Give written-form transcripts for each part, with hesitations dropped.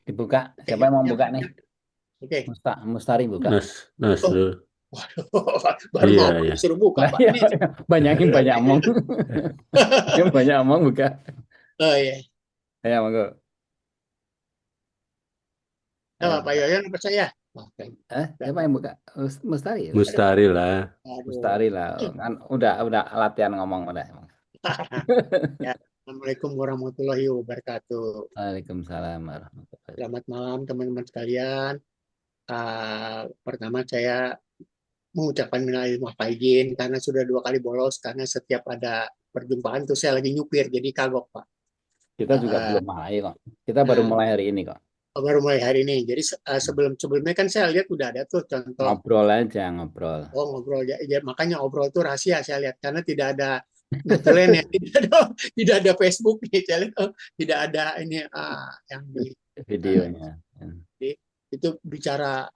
Dibuka. Oke, Siapa yang mau yang buka nih? oke. Mustari buka. Nas Oh, dulu. waduh, baru Iya, mau iya. disuruh buka, Lah Pak. ya, Ini banyak yang banyak omong. Yang banyak omong buka. oh iya. Ayo, monggo. Apa Ayo Pak buka. Yoyon apa saya? Oke. Siapa yang buka? Mustari. Mustari lah. Aduh. Mustari lah. Kan udah latihan ngomong udah. Ya, Assalamualaikum warahmatullahi wabarakatuh. Waalaikumsalam warahmatullahi wabarakatuh. Selamat malam teman-teman sekalian. Pertama saya mengucapkan minal aidin wal faizin karena sudah 2 kali bolos karena setiap ada perjumpaan tuh saya lagi nyupir jadi kagok Pak. Kita juga Eh, belum mulai kok. Kita baru nah mulai hari ini kok. baru mulai hari ini. Jadi sebelumnya kan saya lihat udah ada tuh contoh Ngobrol aja, ngobrol. ngobrol ya, ya, makanya obrol tuh rahasia saya lihat karena tidak ada notulen ya, tidak ada Facebook nih, saya lihat, tidak ada ini yang uh, Videonya. itu bicara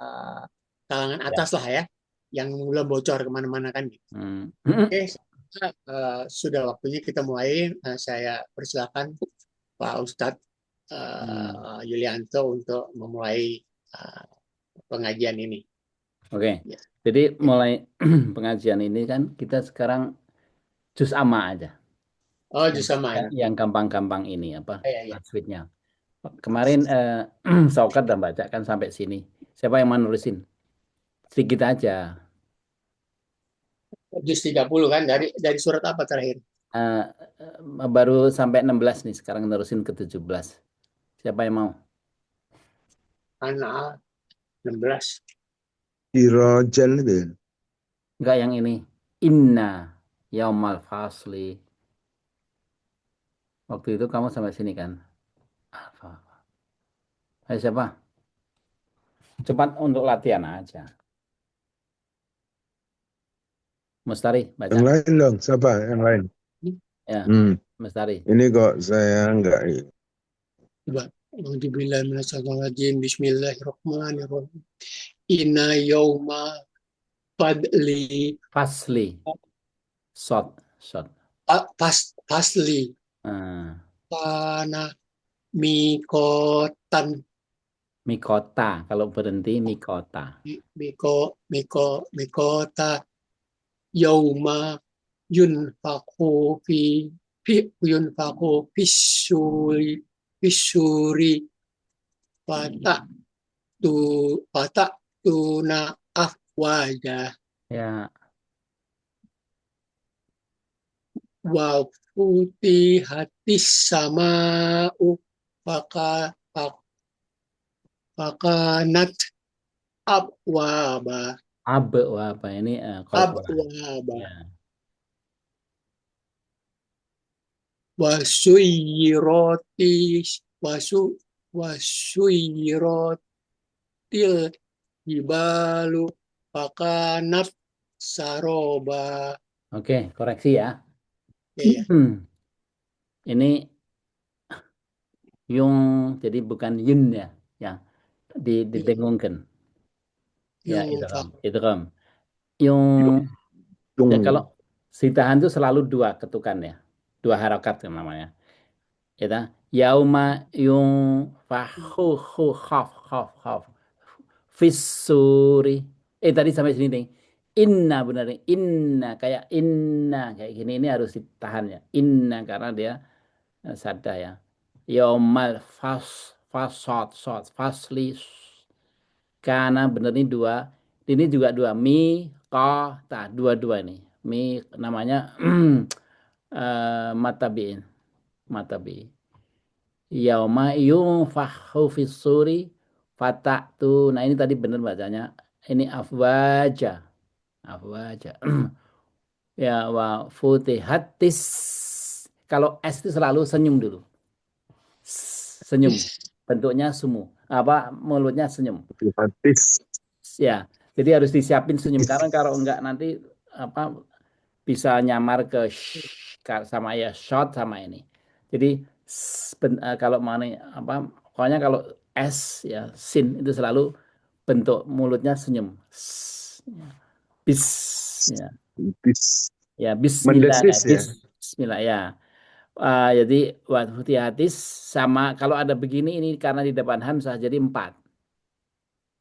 kalangan Ya. atas lah ya, yang belum bocor kemana-mana kan gitu. Hmm. Oke, sudah waktunya kita mulai. Saya persilakan Pak Ustadz Hmm. Yulianto untuk memulai uh, pengajian ini. Oke. Ya. Jadi mulai pengajian ini kan kita sekarang jus ama aja. Oh, Yang, justru sama ya. yang gampang-gampang ini apa? Ya, ya. Tajwidnya. Kemarin Saukat udah baca kan sampai sini. Siapa yang mau nulisin? Sedikit aja. Juz 30 kan dari surat apa terakhir? Eh, baru sampai 16 nih. Sekarang nerusin ke 17. Siapa yang mau? An-Nahl 16. Dirojal itu ya. Enggak yang ini. Inna yaumal fasli. Waktu itu kamu sampai sini kan? Apa? Ayo siapa? Cepat untuk latihan aja. Mustari, Yang baca. lain dong, siapa yang lain? Ya, Hmm, Mustari. ini kok saya enggak. Coba. Alhamdulillahirrahmanirrahim. Bismillahirrahmanirrahim. Inna yauma fadli Fasli. Shot. Shot. fasli Hmm. kana mikotan Mikota. Kalau berhenti Mikota. miko miko mikota yauma yunfaku fi fi yunfaku fisuri fisuri fata tu fata tuna afwaja Ya, wa futihatis sama'u faka fakanat abwaba abe wah apa ini kalau abwaba ya. wasuyiroti wasu wasuyirotil jibalu fakanat saroba. Oke, koreksi ya. Ya, ya. Ini yung jadi bukan yun ya, ya didengungkan. Ya, itu Yunfa kan. Itu kan. Yung ya kalau Tung. sitahan itu selalu dua ketukan ya. Dua harokat kan namanya. Ya, ta? Yauma yung fahu hu khaf khaf khaf fisuri. Tadi sampai sini nih. Inna benar nih. Inna kayak inna kayak gini ini harus ditahan ya. Inna karena dia sadda ya. Yaumal fasot sot fasli karena benar ini dua. Ini juga dua mi ta dua-dua ini. Mi namanya matabiin matabi. Yauma yunfakhu fis-suri fata'tu. Nah, ini tadi benar bacanya. Ini afwaja. Afwaja. Ya wa futihatis. Kalau S itu selalu senyum dulu. Senyum. Bentuknya semu. Apa mulutnya senyum. Privatis. Ya. Jadi harus disiapin senyum karena kalau enggak nanti apa bisa nyamar ke sama ya shot sama ini. Jadi kalau mana apa pokoknya kalau S ya sin itu selalu bentuk mulutnya senyum. Ya. Bis ya. Bis. Ya bismillah ya Mendesis ya. bismillah ya. Jadi wa futihatis sama kalau ada begini ini karena di depan hamzah jadi 4.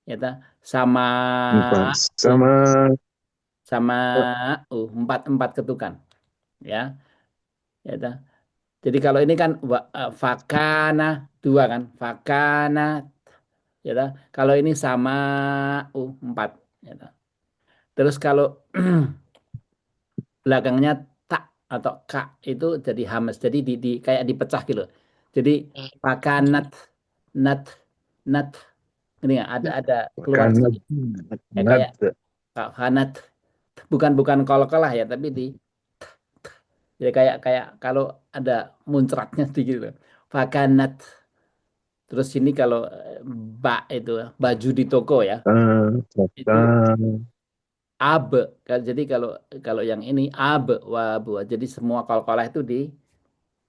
Ya ta? Sama Empat. uh, Sama sama 4 ketukan ya. Ya ta? Jadi kalau ini kan fakana 2 kan? Fakana ya ta? Kalau ini sama 4 ya ta? Terus kalau belakangnya tak atau kak itu jadi hamas. Jadi kayak dipecah gitu. Jadi pakanat nat nat ini nggak ada keluar kanat. sedikit. Ya, Kanat. kayak kanat bukan bukan kol-kolah ya tapi ya kayak kayak kalau ada muncratnya sedikit loh. Pakanat. Terus ini kalau bak itu baju di toko ya itu Kata. abe. Jadi kalau kalau yang ini abe wabu. Jadi semua kol-kolah itu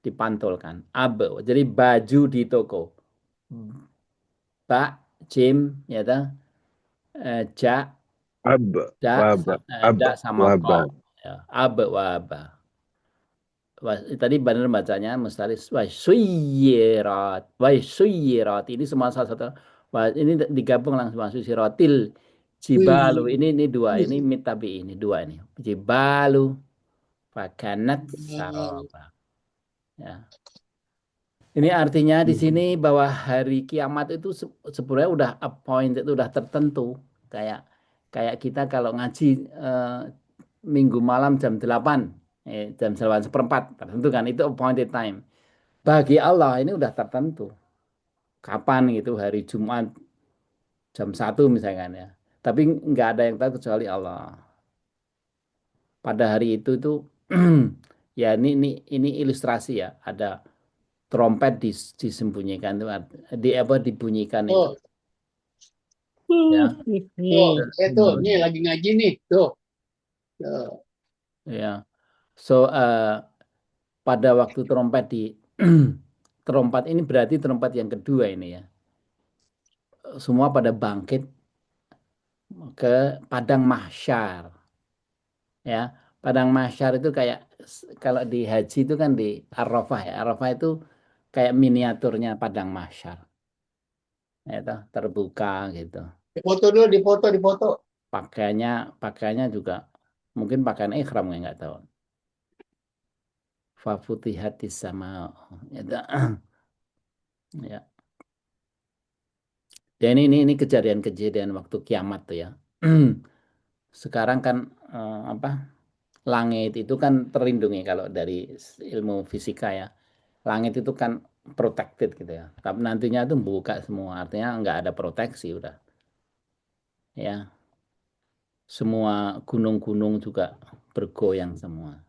dipantulkan. Abe. Jadi baju di toko. Ba, jim, ya ta, ja, Ab. Waba. Ab. da sama ko. Waba. Ya, abe waba. Wah, tadi benar bacanya mustari wah suyirat. Wah suyirat. Ini semua salah satu. Wah, ini digabung langsung masuk sirotil. Jibalu. Wih, Ini dua. wih. Ini mitabi ini dua ini. Jibalu. Fakanat saroba. Ya. Ini artinya di sini bahwa hari kiamat itu sebenarnya udah appointed, itu udah tertentu. Kayak kayak kita kalau ngaji minggu malam jam 8, jam 8:15 tertentu kan itu appointed time. Bagi Allah ini udah tertentu. Kapan gitu hari Jumat jam 1 misalkan ya. Tapi nggak ada yang tahu kecuali Allah. Pada hari itu ya ini ilustrasi ya. Ada trompet disembunyikan itu di apa dibunyikan itu Tuh, ya. tuh, tuh, Terus, nih lagi ngaji nih, tuh. Tuh. ya so pada waktu trompet trompet ini berarti trompet yang kedua ini ya semua pada bangkit ke padang mahsyar ya padang mahsyar itu kayak kalau di haji itu kan di Arafah ya Arafah itu kayak miniaturnya padang mahsyar ya toh, terbuka gitu Dipoto dulu, dipoto, dipoto. pakaiannya pakaiannya juga mungkin pakaian ikhram nggak tahu fafutihatis sama ya, ya. Ya ini kejadian-kejadian waktu kiamat tuh ya. Sekarang kan apa langit itu kan terlindungi kalau dari ilmu fisika ya. Langit itu kan protected gitu ya. Tapi nantinya itu buka semua artinya nggak ada proteksi udah. Ya semua gunung-gunung juga bergoyang semua.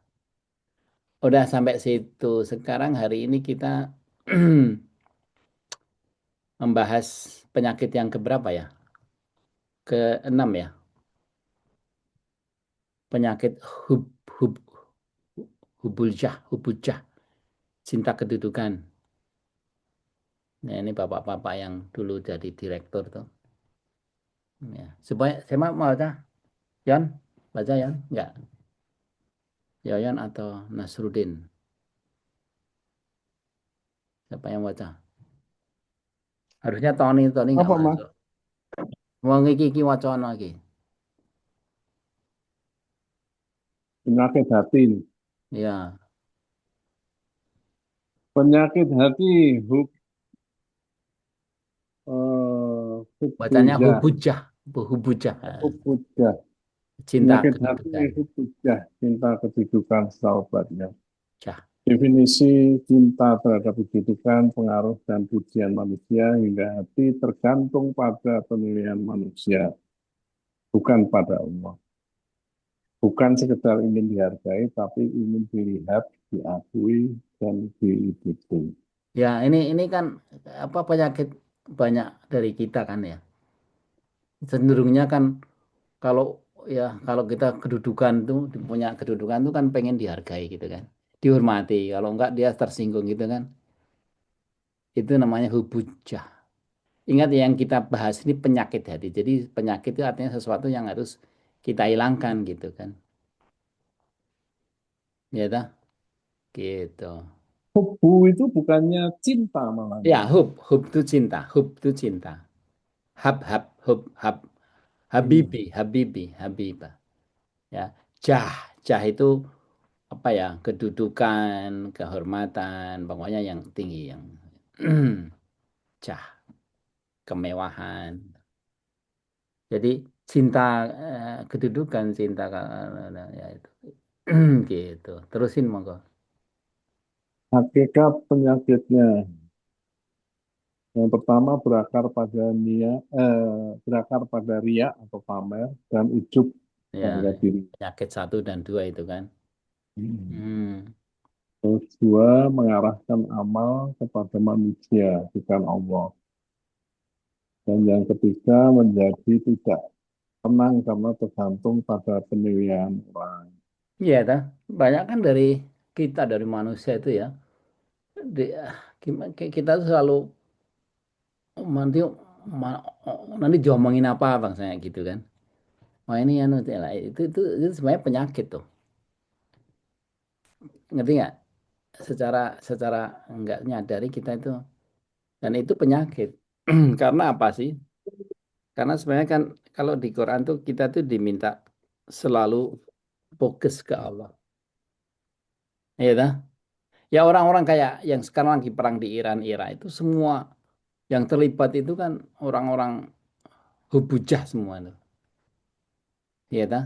Udah sampai situ. Sekarang hari ini kita membahas penyakit yang keberapa ya? Keenam ya. Penyakit hub hubujah, cinta kedudukan. Nah, ini bapak-bapak yang dulu jadi direktur tuh. Ya. Supaya saya mau baca, Yon, baca Yon, enggak? Yoyon atau Nasrudin? Siapa yang baca? Harusnya Tony, Tony enggak Apa Mas? masuk. Mau ngiki wacana lagi. Penyakit hati. Ya, Penyakit hati bacanya hubujah, hubujah, hubujah, hubujah. cinta Penyakit hati kedudukan. hubujah, cinta kedudukan sahabatnya. Cah. Definisi cinta terhadap kedudukan, pengaruh dan pujian manusia hingga hati tergantung pada penilaian manusia, bukan pada Allah. Bukan sekedar ingin dihargai, tapi ingin dilihat, diakui, dan diikuti. Ya, ini kan apa penyakit banyak dari kita kan ya. Cenderungnya kan kalau ya kalau kita kedudukan tuh punya kedudukan tuh kan pengen dihargai gitu kan dihormati kalau enggak dia tersinggung gitu kan itu namanya hubujah ingat yang kita bahas ini penyakit hati jadi penyakit itu artinya sesuatu yang harus kita hilangkan gitu kan ya dah gitu Hubbu itu bukannya cinta malah. Ya, hub itu cinta, hub itu cinta. Hub, Hmm. habibah. Ya, jah, jah itu apa ya? Kedudukan, kehormatan, pokoknya yang tinggi, yang jah, kemewahan. Jadi cinta kedudukan, cinta ya itu. Gitu. Terusin monggo. Hakikat penyakitnya yang pertama berakar pada riya atau pamer dan ujub Ya, harga diri. penyakit satu dan dua itu kan. Hmm. Hmm. Terus dua, mengarahkan amal kepada manusia, bukan Allah. Dan yang ketiga, menjadi tidak tenang karena tergantung pada penilaian orang. Iya, dah. Banyak kan dari kita, dari manusia itu ya. Kita tuh selalu nanti nanti diomongin apa bangsanya gitu kan. Wah ini anu lah itu sebenarnya penyakit tuh. Ngerti nggak? Secara secara nggak nyadari kita itu dan itu penyakit. Karena apa sih? Karena sebenarnya kan kalau di Quran tuh kita tuh diminta selalu fokus ke Allah. Ya, dah. Ya orang-orang kayak yang sekarang lagi perang di Iran, Irak itu semua yang terlibat itu kan orang-orang hubujah semua tuh. Ya, dah.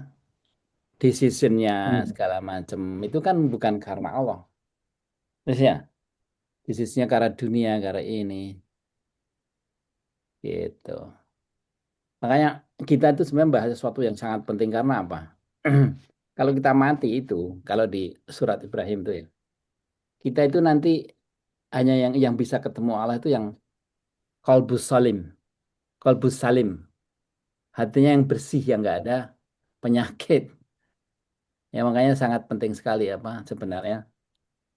Decisionnya Hmm. segala macam itu kan bukan karena Allah. Terus ya, decisionnya karena dunia, karena ini, gitu. Makanya kita itu sebenarnya bahas sesuatu yang sangat penting karena apa? Kalau kita mati itu, kalau di surat Ibrahim itu ya, kita itu nanti hanya yang bisa ketemu Allah itu yang kalbus salim, kalbus salim, hatinya yang bersih yang nggak ada penyakit. Ya makanya sangat penting sekali apa sebenarnya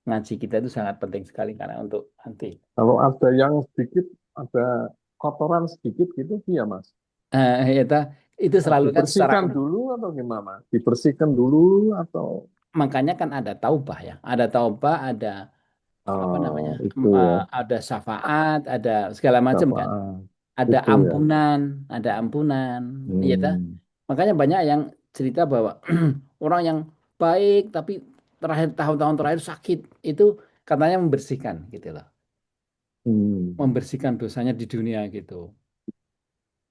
ngaji kita itu sangat penting sekali karena untuk nanti. Kalau ada yang sedikit, ada kotoran sedikit gitu, iya Mas. Itu, itu Nah, selalu kan secara dibersihkan dulu atau gimana? Dibersihkan dulu atau makanya kan ada taubah ya, ada taubah, ada apa namanya, itu ya, ada syafaat, ada segala macam kan, syafaat ada itu ya. ampunan, ada ampunan, iya ta? Hmm. Makanya banyak yang cerita bahwa orang yang baik tapi terakhir tahun-tahun terakhir sakit itu katanya membersihkan gitu loh, Hmm. membersihkan dosanya di dunia gitu,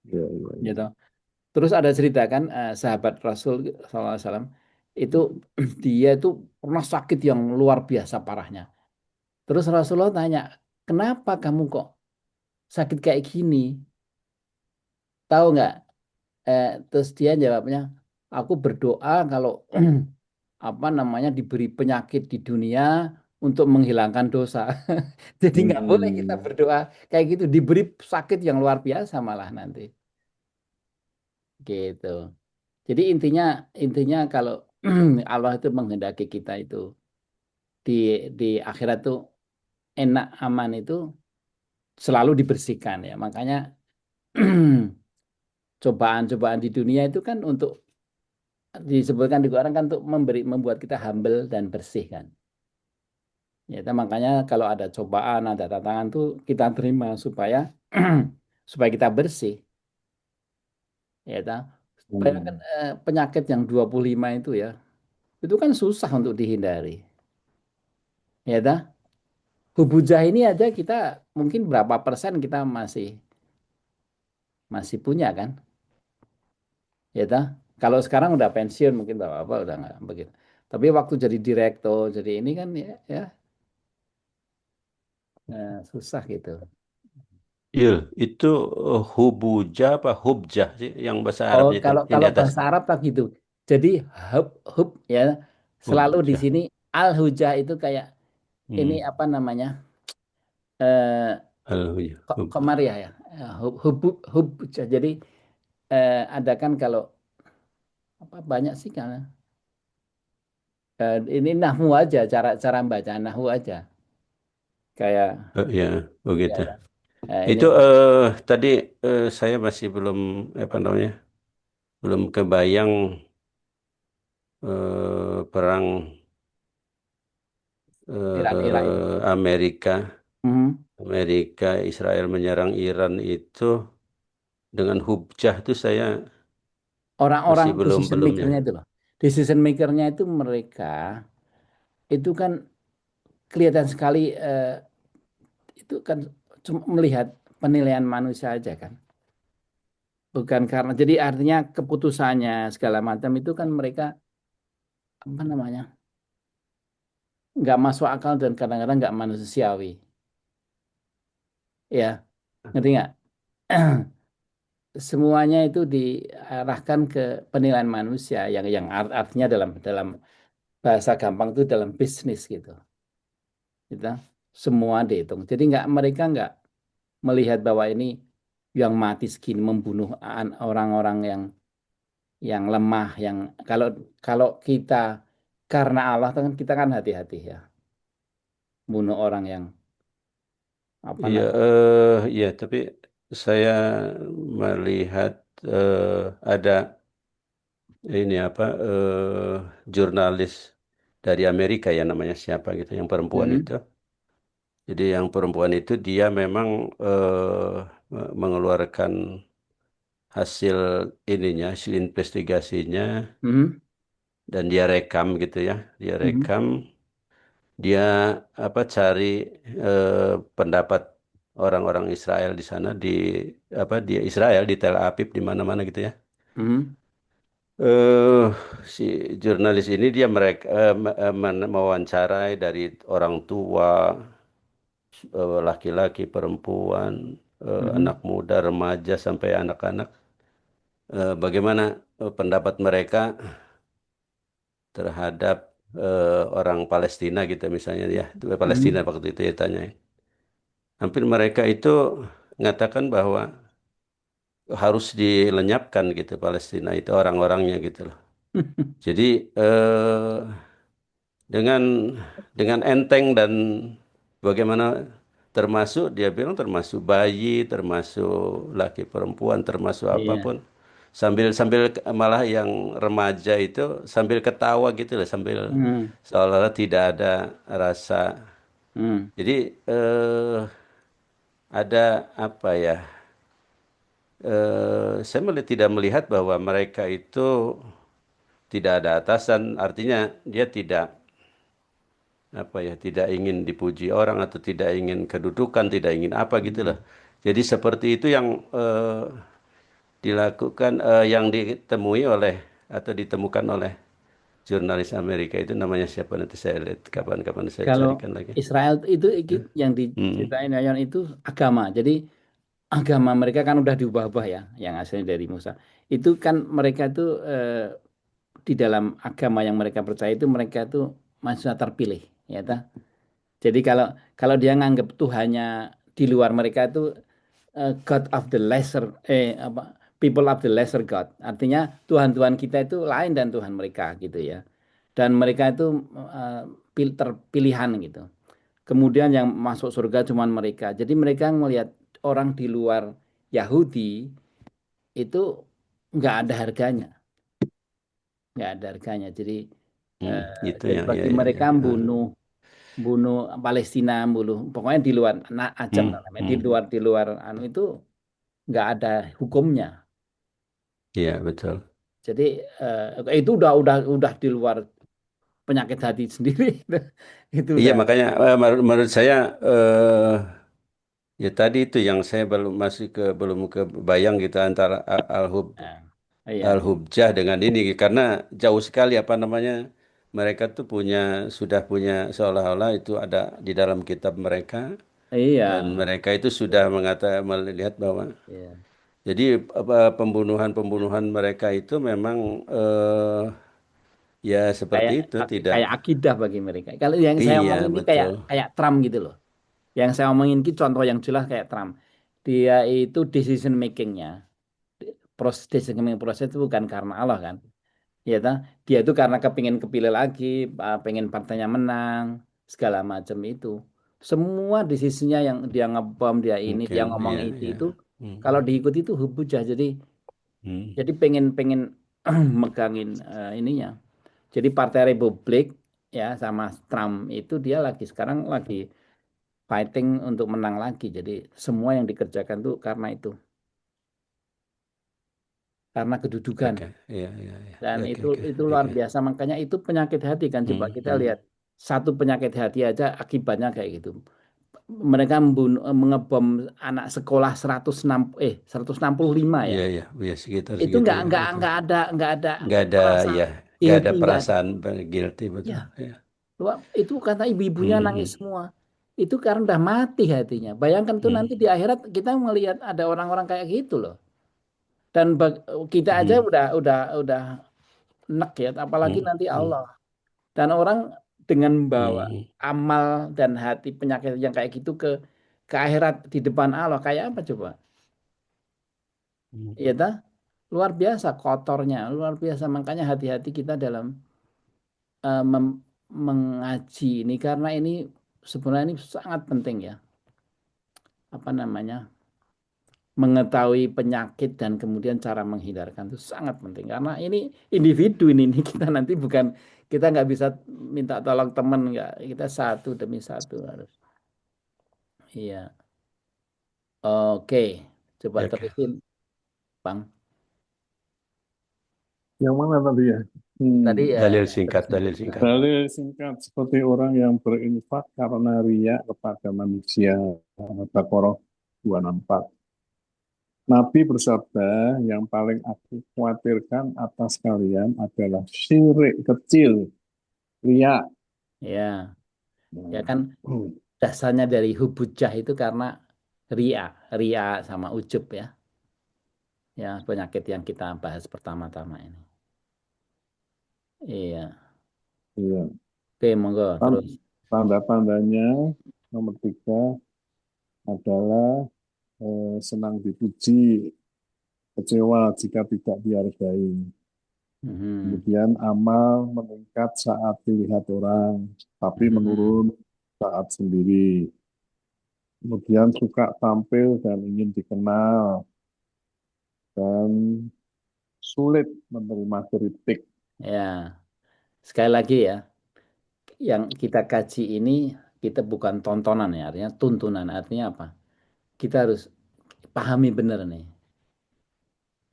Ya, ya, ya. gitu. Terus ada cerita kan sahabat Rasul SAW itu dia itu pernah sakit yang luar biasa parahnya. Terus Rasulullah tanya, kenapa kamu kok sakit kayak gini? Tahu nggak? Terus dia jawabnya, aku berdoa kalau apa namanya diberi penyakit di dunia untuk menghilangkan dosa. Jadi nggak boleh kita Hmm. berdoa kayak gitu, diberi sakit yang luar biasa malah nanti. Gitu. Jadi intinya intinya kalau Allah itu menghendaki kita itu di di akhirat tuh enak aman itu selalu dibersihkan ya. Makanya cobaan-cobaan di dunia itu kan untuk disebutkan di Quran kan untuk membuat kita humble dan bersih kan. Ya, makanya kalau ada cobaan, ada tantangan tuh kita terima supaya supaya kita bersih. Ya, bayangkan Hmm. penyakit yang 25 itu kan susah untuk dihindari. Ya, hubujah ini aja kita mungkin berapa persen kita masih masih punya kan. Ya, kalau sekarang udah pensiun mungkin bapak-bapak udah nggak begitu. Tapi waktu jadi direktur, jadi ini kan ya susah gitu. Iya, itu hubuja apa hubjah sih yang bahasa Oh, Arabnya itu kalau yang di kalau atas. bahasa Arab tak gitu. Jadi hub hub ya selalu di Hubjah. sini al hujah itu kayak ini Hmm. apa namanya? Eh Al-hujah. Komariah ya. Hujah. Jadi ada kan kalau apa banyak sih kan. Ini nahwu aja cara cara baca nahwu aja. Kayak Ya, ya begitu. kan. Ini Itu tadi saya masih belum apa namanya, belum kebayang perang Irak itu. Amerika Mhm. Israel menyerang Iran itu dengan hujah itu saya Orang-orang masih belum decision belum ya. makernya itu loh. Decision makernya itu mereka itu kan kelihatan sekali itu kan cuma melihat penilaian manusia aja kan. Bukan karena jadi artinya keputusannya segala macam itu kan mereka apa namanya nggak masuk akal dan kadang-kadang nggak manusiawi. Ya, ngerti nggak? Semuanya itu diarahkan ke penilaian manusia yang artinya dalam dalam bahasa gampang itu dalam bisnis gitu. Kita semua dihitung. Jadi nggak mereka nggak melihat bahwa ini yang mati segini membunuh orang-orang yang lemah yang kalau kalau kita karena Allah kan kita kan hati-hati ya bunuh orang yang apa Iya, namanya. iya, tapi saya melihat ada ini apa jurnalis dari Amerika ya namanya siapa gitu, yang perempuan Hmm, itu. Jadi yang perempuan itu dia memang mengeluarkan hasil ininya, hasil investigasinya hmm, dan dia rekam gitu ya, dia hmm, rekam, dia apa cari pendapat orang-orang Israel di sana di apa di Israel di Tel Aviv di mana-mana gitu ya. hmm, eh Si jurnalis ini dia mereka mewawancarai dari orang tua, laki-laki, perempuan, hmm. anak muda, remaja sampai anak-anak, bagaimana pendapat mereka terhadap orang Palestina gitu misalnya ya, Palestina Hmm. waktu itu ya tanya. Hampir mereka itu mengatakan bahwa harus dilenyapkan gitu Palestina itu orang-orangnya gitu loh. Jadi eh, dengan enteng dan bagaimana termasuk dia bilang termasuk bayi, termasuk laki perempuan, termasuk Iya. apapun. Sambil sambil malah yang remaja itu sambil ketawa gitu loh, sambil Hmm, seolah-olah tidak ada rasa. hmm, Jadi ada apa ya? Saya tidak melihat bahwa mereka itu tidak ada atasan, artinya dia tidak apa ya, tidak ingin dipuji orang atau tidak ingin kedudukan, tidak ingin apa gitu hmm. loh. Jadi seperti itu yang dilakukan, yang ditemui oleh atau ditemukan oleh jurnalis Amerika itu namanya siapa nanti saya lihat kapan-kapan saya Kalau carikan lagi. Israel itu yang Hmm. diceritain Yayan itu agama. Jadi agama mereka kan udah diubah-ubah ya, yang asalnya dari Musa. Itu kan mereka tuh di dalam agama yang mereka percaya itu mereka tuh manusia terpilih, ya ta? Jadi kalau kalau dia nganggap Tuhannya di luar mereka itu God of the lesser apa people of the lesser God. Artinya Tuhan-Tuhan kita itu lain dan Tuhan mereka gitu ya. Dan mereka itu terpilihan gitu. Kemudian yang masuk surga cuman mereka. Jadi mereka melihat orang di luar Yahudi itu nggak ada harganya, nggak ada harganya. Jadi Gitu jadi ya, ya, bagi ya, ya. mereka bunuh bunuh Palestina, bunuh pokoknya di luar ajam Hmm, lah namanya. hmm. Di luar anu itu nggak ada hukumnya. Iya, betul. Jadi itu udah di luar penyakit hati sendiri. Itu Iya, udah. makanya menurut saya ya tadi itu yang saya belum ke bayang gitu antara Iya. Al-Hubjah dengan ini karena jauh sekali apa namanya mereka tuh sudah punya seolah-olah itu ada di dalam kitab mereka dan Iya. mereka itu sudah melihat bahwa Iya. jadi pembunuhan mereka itu memang ya seperti Kayak itu tidak. kayak akidah bagi mereka. Kalau yang saya Iya, omongin ini kayak betul. kayak Trump gitu loh. Yang saya omongin ini contoh yang jelas kayak Trump. Dia itu decision makingnya, proses decision making proses itu bukan karena Allah kan. Ya ta? Dia itu karena kepingin kepilih lagi, pengen partainya menang, segala macam itu. Semua decisionnya yang dia ngebom, dia ini, dia Mungkin ngomong ya, ya. itu, kalau Hmm. diikuti itu hubujah. Hmm. Jadi pengen pengen megangin ininya. Jadi Partai Republik ya sama Trump itu dia sekarang lagi fighting untuk menang lagi. Jadi semua yang dikerjakan tuh karena itu, karena kedudukan. Oke, iya, iya, iya. Dan Oke, itu oke, itu luar oke. biasa. Makanya itu penyakit hati kan. Coba kita lihat satu penyakit hati aja akibatnya kayak gitu. Mereka mengebom anak sekolah 165 ya. Iya, iya, iya, sekitar Itu segitu nggak ya, nggak betul. nggak ada Nggak ada, perasaan ya, nggak ada guilty, nggak ada. perasaan guilty, betul. Ya, Ya. itu kata ibu-ibunya nangis Hmm, semua. Itu karena udah mati hatinya. Bayangkan tuh hmm, nanti di akhirat kita melihat ada orang-orang kayak gitu loh. Dan kita aja hmm, udah enek ya, apalagi hmm, nanti hmm, Allah. Dan orang dengan membawa hmm, amal dan hati penyakit yang kayak gitu ke akhirat di depan Allah kayak apa coba? hmm. Ya dah, luar biasa kotornya, luar biasa. Makanya hati-hati kita dalam mengaji ini karena ini sebenarnya ini sangat penting ya. Apa namanya? Mengetahui penyakit dan kemudian cara menghindarkan itu sangat penting karena ini individu ini kita nanti bukan kita nggak bisa minta tolong teman nggak kita satu demi satu harus iya oke coba Oke. terusin Bang Yang mana tadi ya? tadi ya Dalil singkat, terusin dalil dulu lah singkat. Dalil singkat seperti orang yang berinfak karena riya kepada manusia. Al-Baqarah 264. Nabi bersabda, yang paling aku khawatirkan atas kalian adalah syirik kecil, riya. ya ya Nah, kan dasarnya dari hubujah itu karena ria ria sama ujub ya penyakit yang kita bahas pertama-tama ini iya iya. oke monggo terus Tanda-tandanya nomor 3 adalah senang dipuji, kecewa jika tidak dihargai. Mhm. Kemudian amal meningkat saat dilihat orang, tapi Mhm. menurun saat sendiri. Kemudian suka tampil dan ingin dikenal, dan sulit menerima kritik. Ya, sekali lagi ya, yang kita kaji ini kita bukan tontonan ya, artinya tuntunan. Artinya apa? Kita harus pahami benar nih,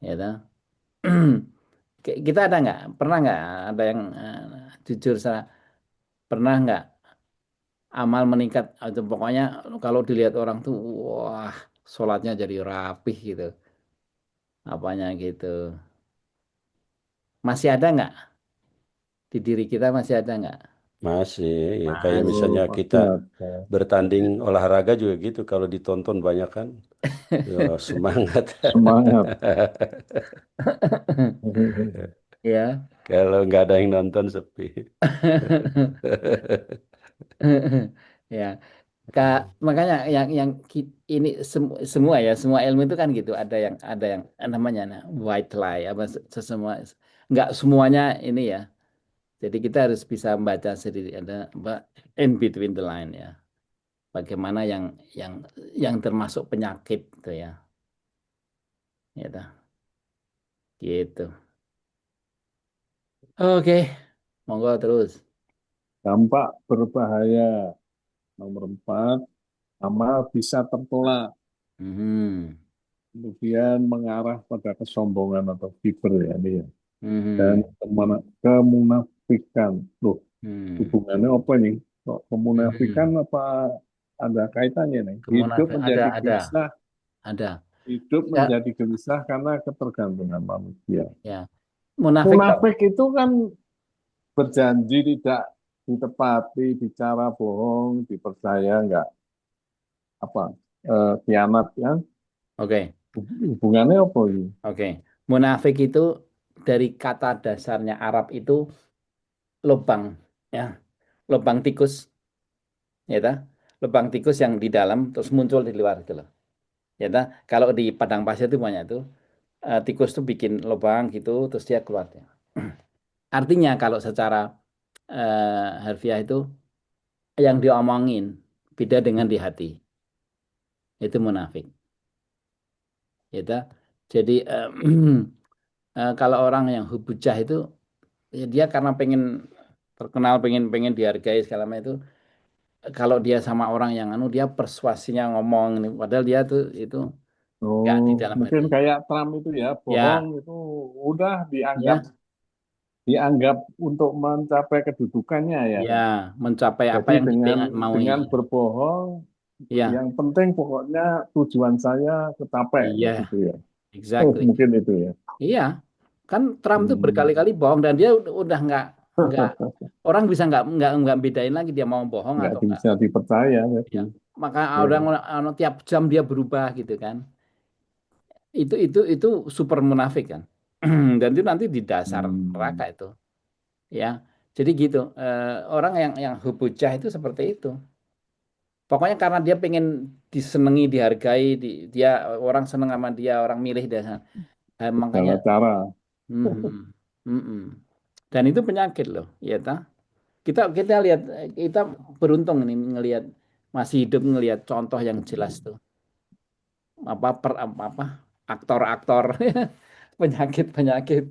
ya toh. Kita ada nggak? Pernah nggak ada yang jujur saya pernah nggak amal meningkat? Atau pokoknya kalau dilihat orang tuh, wah, sholatnya jadi rapih gitu, apanya gitu. Masih ada nggak di diri kita masih ada nggak? Masih, ya kayak Masih. misalnya Oh, kita pasti ada. bertanding olahraga juga gitu. Kalau ditonton banyak kan, ya semangat. Semangat. Ya. Kalau nggak ada yang nonton sepi. Ya, Kak, makanya ini semua ya, semua ilmu itu kan gitu. Ada yang namanya white lie apa sesemua nggak semuanya ini ya. Jadi kita harus bisa membaca sendiri ada apa in between the line ya. Bagaimana yang yang termasuk penyakit itu ya. Ya dah, gitu. Oke, monggo terus. Dampak berbahaya. Nomor 4, amal bisa tertolak. Mhm. Kemudian mengarah pada kesombongan atau kiber ya ini ya. Dan Mhm. kemunafikan. Loh, Hmm. hubungannya apa nih? Kok kemunafikan Mhm. apa ada kaitannya nih? Kemunafik ada. Ada. Hidup Ya, menjadi gelisah karena ketergantungan manusia. ya. Munafik tahu. Munafik itu kan berjanji tidak ditepati, bicara bohong, dipercaya enggak apa khianat ya. Oke, Hubungannya apa ini? oke. Munafik itu dari kata dasarnya Arab itu lubang, ya, lubang tikus, ya, ta? Lubang tikus yang di dalam terus muncul di luar gitu loh, ya, ta? Kalau di padang pasir itu banyak tuh tikus tuh bikin lubang gitu terus dia keluar. Ya. Artinya kalau secara harfiah itu yang diomongin beda dengan di hati, itu munafik, ya, ta? Jadi kalau orang yang hubujah itu ya dia karena pengen terkenal pengen dihargai segala macam itu. Kalau dia sama orang yang dia persuasinya ngomong ini, padahal dia tuh itu nggak di Oh, dalam mungkin hati. kayak Trump itu ya, bohong Ya, itu udah dianggap ya, dianggap untuk mencapai kedudukannya ya. ya, mencapai apa Jadi yang maui. dengan berbohong, Ya, yang penting pokoknya tujuan saya kecapai iya, gitu ya. Oh, exactly. mungkin itu ya. Iya, kan Trump tuh Hmm. berkali-kali bohong dan dia udah nggak orang bisa nggak bedain lagi dia mau bohong Nggak atau nggak. bisa dipercaya jadi. Ya, maka Ya. orang tiap jam dia berubah gitu kan. Itu super munafik kan. Dan itu nanti di dasar neraka Hmm. itu, ya. Jadi gitu, orang yang hubujah itu seperti itu. Pokoknya karena dia pengen disenangi, dihargai, dia orang seneng sama dia, orang milih dia. Makanya Segala cara. mhm, mhm. Dan itu penyakit loh, ya ta. Kita kita lihat kita beruntung ini ngelihat masih hidup ngelihat contoh yang jelas tuh. Apa aktor-aktor penyakit-penyakit,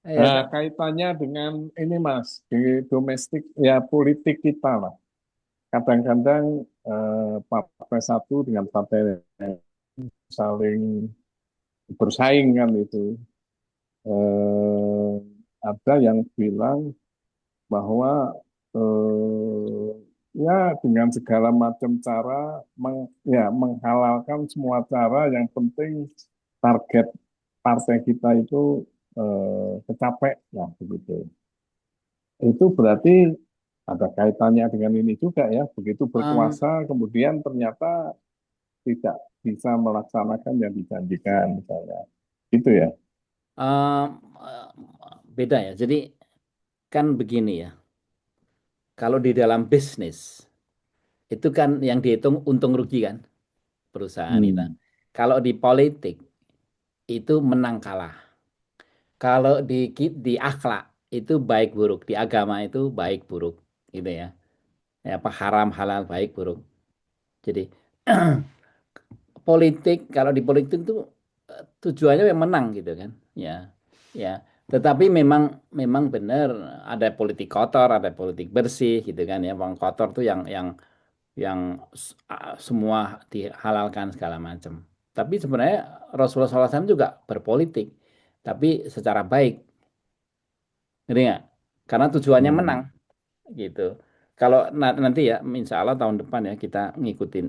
ya Nah, ta. kaitannya dengan ini Mas, di domestik ya politik kita lah. Kadang-kadang partai satu dengan partai lain saling bersaing kan itu. Eh, ada yang bilang bahwa eh, ya dengan segala macam cara ya menghalalkan semua cara yang penting target partai kita itu kecapek ya begitu. Itu berarti ada kaitannya dengan ini juga ya. Begitu Em, berkuasa kemudian ternyata tidak bisa melaksanakan yang dijanjikan misalnya. Itu ya. em, beda ya. Jadi kan begini ya. Kalau di dalam bisnis itu kan yang dihitung untung rugi kan perusahaan itu. Hmm. Kalau di politik itu menang kalah. Kalau di akhlak itu baik buruk, di agama itu baik buruk, gitu ya. Ya, apa haram halal baik buruk. Jadi politik kalau di politik itu tujuannya yang menang gitu kan. Ya, ya. Tetapi memang memang benar ada politik kotor, ada politik bersih gitu kan ya. Bang kotor tuh yang semua dihalalkan segala macam. Tapi sebenarnya Rasulullah SAW juga berpolitik, tapi secara baik, ngerti nggak? Karena tujuannya menang, Hmm. gitu. Kalau nanti ya, insya Allah tahun depan ya kita ngikutin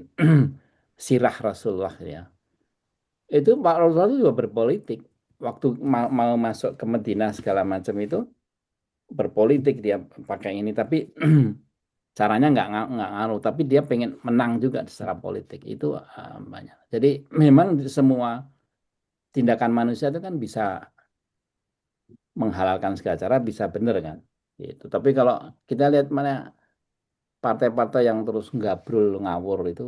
sirah Rasulullah ya. Itu Pak Rasulullah itu juga berpolitik. Waktu mau masuk ke Madinah segala macam itu berpolitik dia pakai ini, tapi caranya nggak ngaruh, tapi dia pengen menang juga secara politik itu banyak. Jadi memang semua tindakan manusia itu kan bisa menghalalkan segala cara, bisa bener kan. Gitu. Tapi kalau kita lihat mana partai-partai yang terus gabrul ngawur itu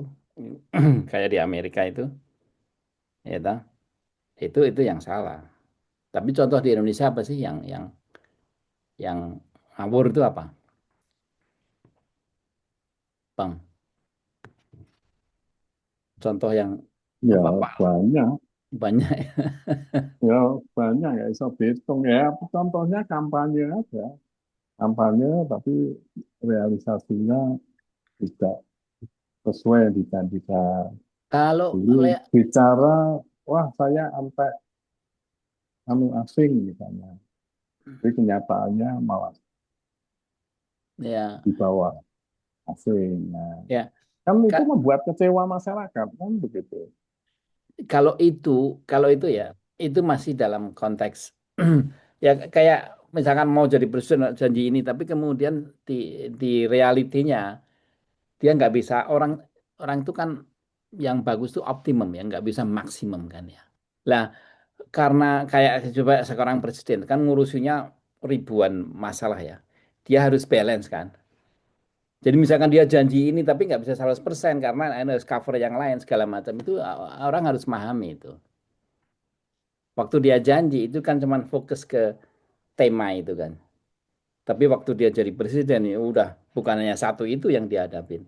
kayak di Amerika ya toh, itu yang salah. Tapi contoh di Indonesia apa sih yang ngawur itu apa, Bang? Contoh yang Ya apa Pak? banyak, Banyak. ya banyak ya bisa dihitung ya. Contohnya kampanye aja, kampanye tapi realisasinya tidak sesuai yang dijanjikan. Kalau Jadi bicara, wah saya sampai anu asing misalnya. Tapi kenyataannya malah ya di bawah asing. Nah, ya kan itu Kak, membuat kecewa masyarakat kan begitu. kalau itu kalau itu ya itu masih dalam konteks ya kayak misalkan mau jadi presiden janji ini tapi kemudian di di realitinya dia nggak bisa orang orang itu kan yang bagus tuh optimum ya nggak bisa maksimum kan ya. Lah karena kayak coba sekarang presiden kan ngurusinya ribuan masalah ya. Dia harus balance kan. Jadi misalkan dia janji ini tapi nggak bisa 100% karena harus cover yang lain segala macam itu orang harus memahami itu. Waktu dia janji itu kan cuma fokus ke tema itu kan. Tapi waktu dia jadi presiden ya udah bukan hanya satu itu yang dihadapin.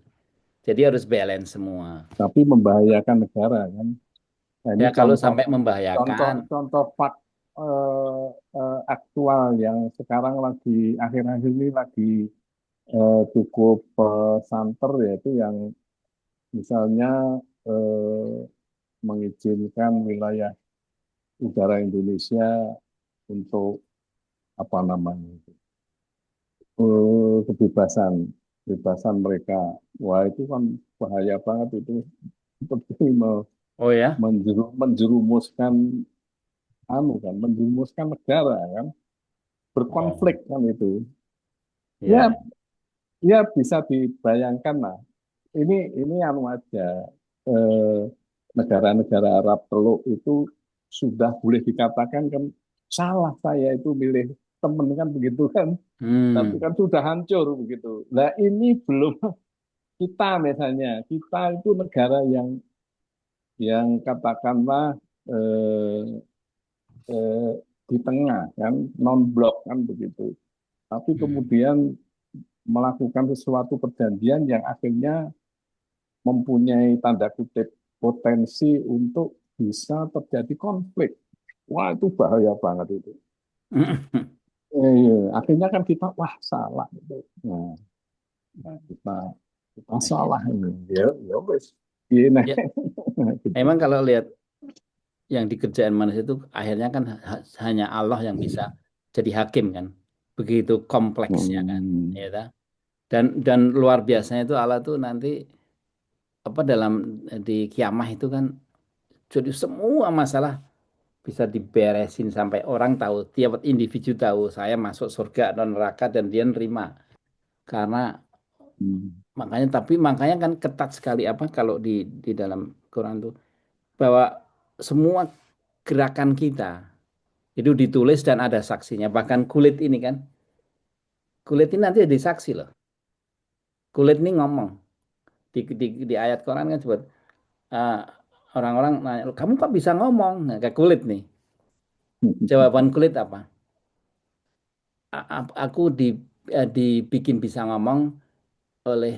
Jadi harus balance semua. Tapi membahayakan negara kan. Nah, ini Ya kalau contoh sampai contoh membahayakan, contoh fak, aktual yang sekarang lagi akhir-akhir ini lagi cukup santer, yaitu yang misalnya eh, mengizinkan wilayah udara Indonesia untuk apa namanya itu, kebebasan mereka. Wah, itu kan bahaya banget itu, seperti Oh ya, menjerumuskan menjerumuskan negara kan, oh berkonflik kan itu. ya, Ya, ya bisa dibayangkan lah. Ini anu aja, eh, negara-negara Arab Teluk itu sudah boleh dikatakan kan salah saya itu milih temen kan begitu kan, tapi hmm, kan sudah hancur begitu. Nah ini belum kita, misalnya kita itu negara yang katakanlah eh, eh, di tengah kan, non blok kan begitu. Tapi hmm, kemudian melakukan sesuatu perjanjian yang akhirnya mempunyai tanda kutip potensi untuk bisa terjadi konflik. Wah, itu bahaya banget itu. Akhirnya kan kita wah salah itu. Nah, kita salah ini. Ya, ya wes. Iya, nah, ya. gitu. Emang kalau lihat yang dikerjain manusia itu akhirnya kan hanya Allah yang bisa jadi hakim kan. Begitu kompleksnya kan. Hmm. Ya, tak? Dan luar biasanya itu Allah tuh nanti apa dalam di kiamah itu kan jadi semua masalah bisa diberesin sampai orang tahu, tiap individu tahu saya masuk surga dan neraka dan dia nerima. Karena Hmm. makanya kan ketat sekali apa kalau di dalam Quran tuh bahwa semua gerakan kita itu ditulis dan ada saksinya. Bahkan kulit ini kan, kulit ini nanti jadi saksi loh. Kulit ini ngomong di ayat Quran kan sebut eh, orang-orang nanya, kamu kok bisa ngomong? Nah, kayak kulit nih. Jawaban kulit apa? Aku dibikin bisa ngomong oleh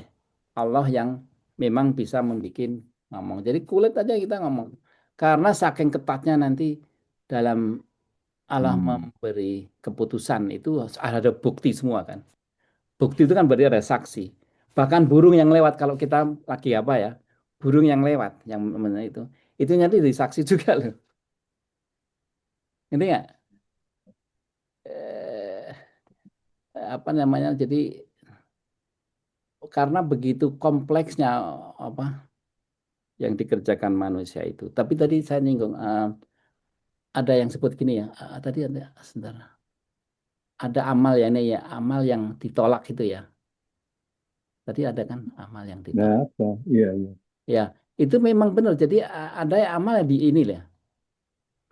Allah yang memang bisa membuat ngomong. Jadi kulit aja kita ngomong. Karena saking ketatnya nanti dalam Allah Hmm. memberi keputusan itu ada bukti semua kan. Bukti itu kan berarti ada saksi. Bahkan burung yang lewat kalau kita lagi apa ya, burung yang lewat yang itu nanti jadi saksi juga loh. Ini nggak? Eh, apa namanya? Jadi karena begitu kompleksnya apa yang dikerjakan manusia itu. Tapi tadi saya nyinggung ada yang sebut gini ya. Tadi ada sebentar. Ada amal ya ini ya, amal yang ditolak itu ya. Tadi ada kan amal yang Nah, ditolak. apa? Iya, iya. Ya, itu memang benar. Jadi ada amal yang di ini ya.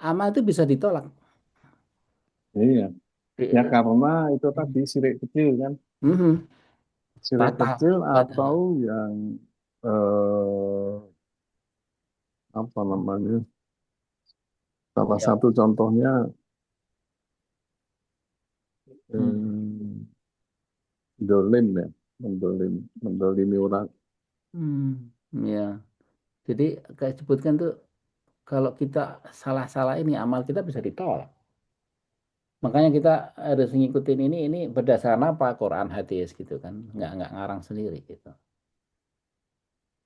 Amal itu bisa ditolak. Iya. Ya Di- karena itu tadi sirik kecil kan, Mhm. sirik Batal, kecil atau batal. yang eh, apa namanya? Salah Ya. satu contohnya Hmm. dolim ya, mendolimi orang. Ya. Jadi kayak sebutkan tuh kalau kita salah-salah ini amal kita bisa ditolak. Makanya kita harus ngikutin ini berdasarkan apa? Quran, hadis gitu kan. Nggak ngarang sendiri gitu.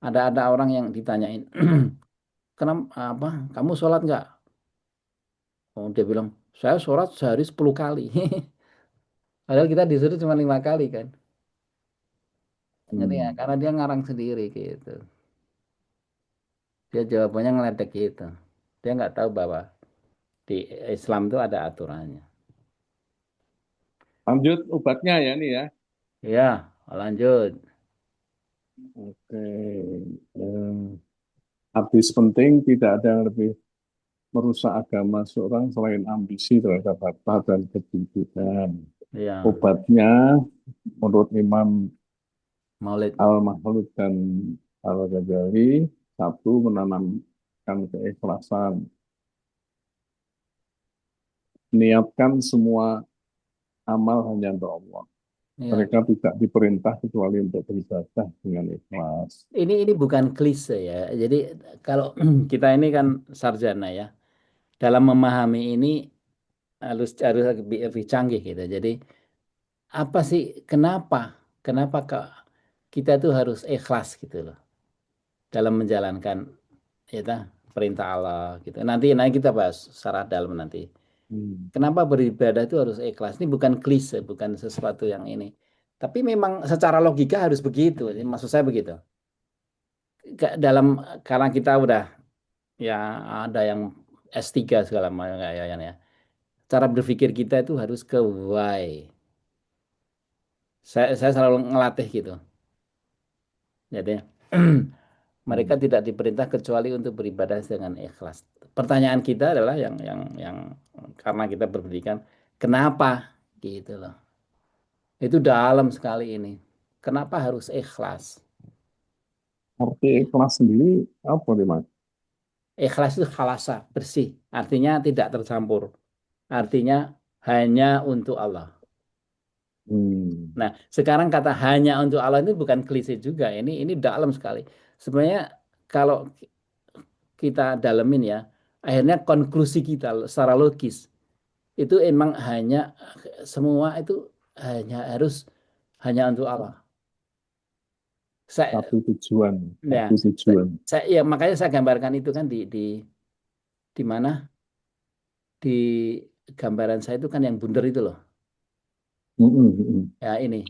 Ada orang yang ditanyain, kenapa apa? Kamu sholat nggak? Oh, dia bilang, saya sholat sehari 10 kali. Padahal kita disuruh cuma 5 kali kan. Ngerti ya? Hmm. Karena dia ngarang sendiri gitu. Dia jawabannya ngeledek gitu. Dia nggak tahu bahwa di Islam itu ada aturannya. Lanjut obatnya ya nih ya. Ya, lanjut. Oke. Hadis penting, tidak ada yang lebih merusak agama seorang selain ambisi terhadap harta dan kedudukan. Ya, Obatnya menurut Imam Maulid. Al-Mahlud dan Al-Ghazali, satu, menanamkan keikhlasan. Niatkan semua amal hanya untuk Allah. Ya, Mereka tidak diperintah kecuali untuk beribadah dengan ikhlas. ini bukan klise ya. Jadi kalau kita ini kan sarjana ya. Dalam memahami ini harus lebih canggih gitu. Jadi apa sih kenapa kita tuh harus ikhlas gitu loh dalam menjalankan ya perintah Allah gitu. Nanti kita bahas secara dalam nanti. Hmm. Kenapa beribadah itu harus ikhlas? Ini bukan klise, bukan sesuatu yang ini. Tapi memang secara logika harus begitu. Maksud saya begitu. Dalam karena kita udah ya ada yang S3 segala macam ya. Cara berpikir kita itu harus ke why. Saya selalu ngelatih gitu. Jadi mereka Hmm. tidak diperintah kecuali untuk beribadah dengan ikhlas. Pertanyaan kita adalah yang karena kita berpendidikan, kenapa gitu loh. Itu dalam sekali ini. Kenapa harus ikhlas? Arti ikhlas sendiri apa nih Mas? Ikhlas itu khalasa, bersih. Artinya tidak tercampur. Artinya hanya untuk Allah. Hmm. Nah, sekarang kata hanya untuk Allah ini bukan klise juga. Ini dalam sekali. Sebenarnya kalau kita dalemin ya, akhirnya konklusi kita secara logis itu emang hanya semua itu hanya harus hanya untuk Allah. Saya, Satu tujuan, ya, satu tujuan. ya makanya saya gambarkan itu kan di mana di gambaran saya itu kan yang bundar itu loh. Mm-mm, mm-mm. Ya ini.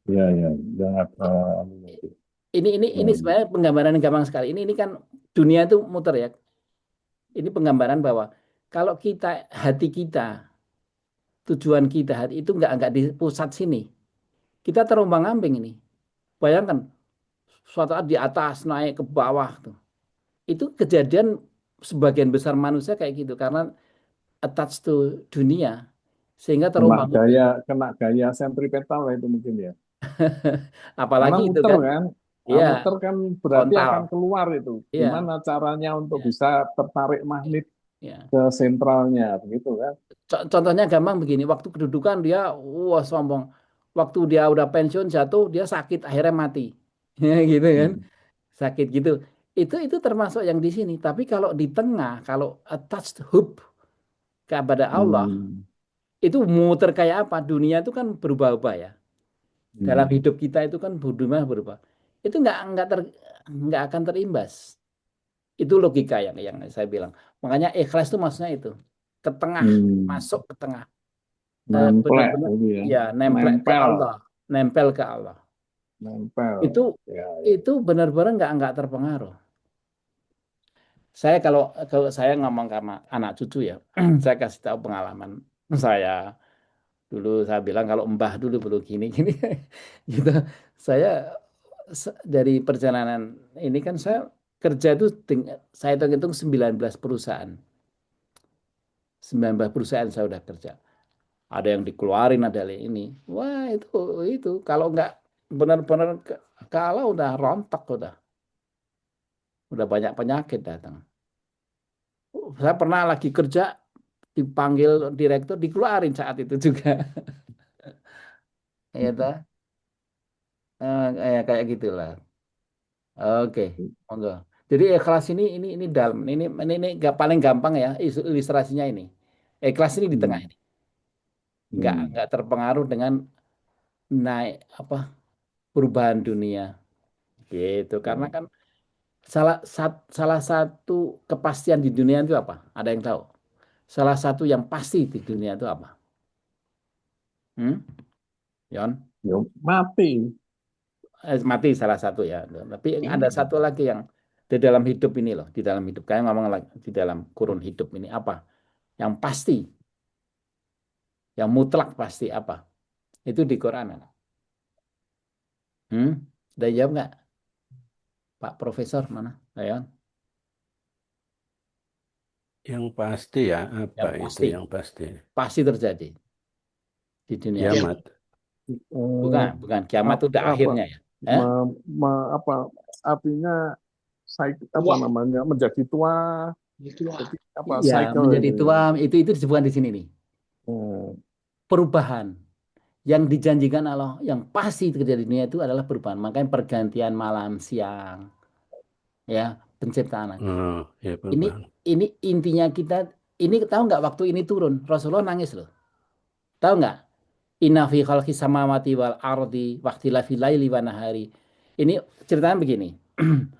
Ya, ya, yang ada anunya itu. Ini Hmm. sebenarnya penggambaran yang gampang sekali. Ini kan dunia itu muter ya. Ini penggambaran bahwa kalau kita hati kita tujuan kita hati itu nggak di pusat sini. Kita terombang-ambing ini. Bayangkan suatu saat di atas naik ke bawah tuh. Itu kejadian sebagian besar manusia kayak gitu karena attached to dunia sehingga terombang-ambing. Kena gaya sentripetal lah itu mungkin ya. Karena Apalagi itu muter kan, kan, ya muter kan berarti frontal, akan keluar itu. ya, Gimana caranya untuk ya, bisa tertarik magnet ya. ke sentralnya, begitu kan? Contohnya gampang begini, waktu kedudukan dia, wah sombong. Waktu dia udah pensiun jatuh, dia sakit akhirnya mati, ya gitu kan, Hmm. sakit gitu. Itu termasuk yang di sini. Tapi kalau di tengah, kalau attached hub kepada Allah, Hmm. itu muter kayak apa? Dunia itu kan berubah-ubah ya. Dalam Hmm. hidup kita itu kan dunia berubah. Itu nggak akan terimbas. Itu logika yang saya bilang. Makanya ikhlas itu maksudnya itu ke tengah, Hmm. masuk ke tengah. Nemplek Benar-benar gitu ya. ya nempel ke Nempel, Allah, nempel ke Allah. Itu nempel. Ya, ya. itu benar-benar nggak terpengaruh. Saya kalau saya ngomong sama anak cucu ya, saya kasih tahu pengalaman saya dulu. Saya bilang kalau mbah dulu belum gini-gini gitu. Saya dari perjalanan ini kan saya kerja itu saya hitung-hitung 19 perusahaan. 19 perusahaan saya udah kerja. Ada yang dikeluarin, ada yang ini. Wah, itu kalau nggak benar-benar kalau udah rontok udah banyak penyakit datang. Saya pernah lagi kerja dipanggil direktur dikeluarin saat itu juga. Ya toh? Kayak gitulah. Oke, monggo. Jadi ikhlas ini dalam ini paling gampang ya ilustrasinya ini. Ikhlas ini di tengah Hmm. ini. Hmm. Nggak terpengaruh dengan naik apa perubahan dunia gitu. Karena Ya. kan salah satu kepastian di dunia itu apa? Ada yang tahu? Salah satu yang pasti di dunia itu apa? Hmm? Yon? Ya, mati. Mati salah satu ya. Tapi ada Hmm. satu lagi yang di dalam hidup ini loh, di dalam hidup. Kayak ngomong lagi di dalam kurun hidup ini apa? Yang pasti, yang mutlak pasti apa? Itu di Quran. Hmm? Udah jawab nggak, Pak Profesor mana? Ayon? Yang pasti ya, apa Yang itu pasti, yang pasti? pasti terjadi di dunia ini. Ya, Kiamat. Eh, Bukan. Kiamat itu udah apa, akhirnya ya. Eh? apa artinya apa Wah, namanya menjadi tua, gitu lah. jadi apa ya cycle menjadi itu ya. tua itu disebutkan di sini nih. Hmm. Perubahan yang dijanjikan Allah yang pasti terjadi di dunia itu adalah perubahan. Makanya pergantian malam siang, ya penciptaan. Oh, ya Ini perubahan. ini intinya kita ini tahu nggak waktu ini turun Rasulullah nangis loh. Tahu nggak? Inna fi khalqis samawati wal ardi waqtilafil laili wan nahari. Ini ceritanya begini.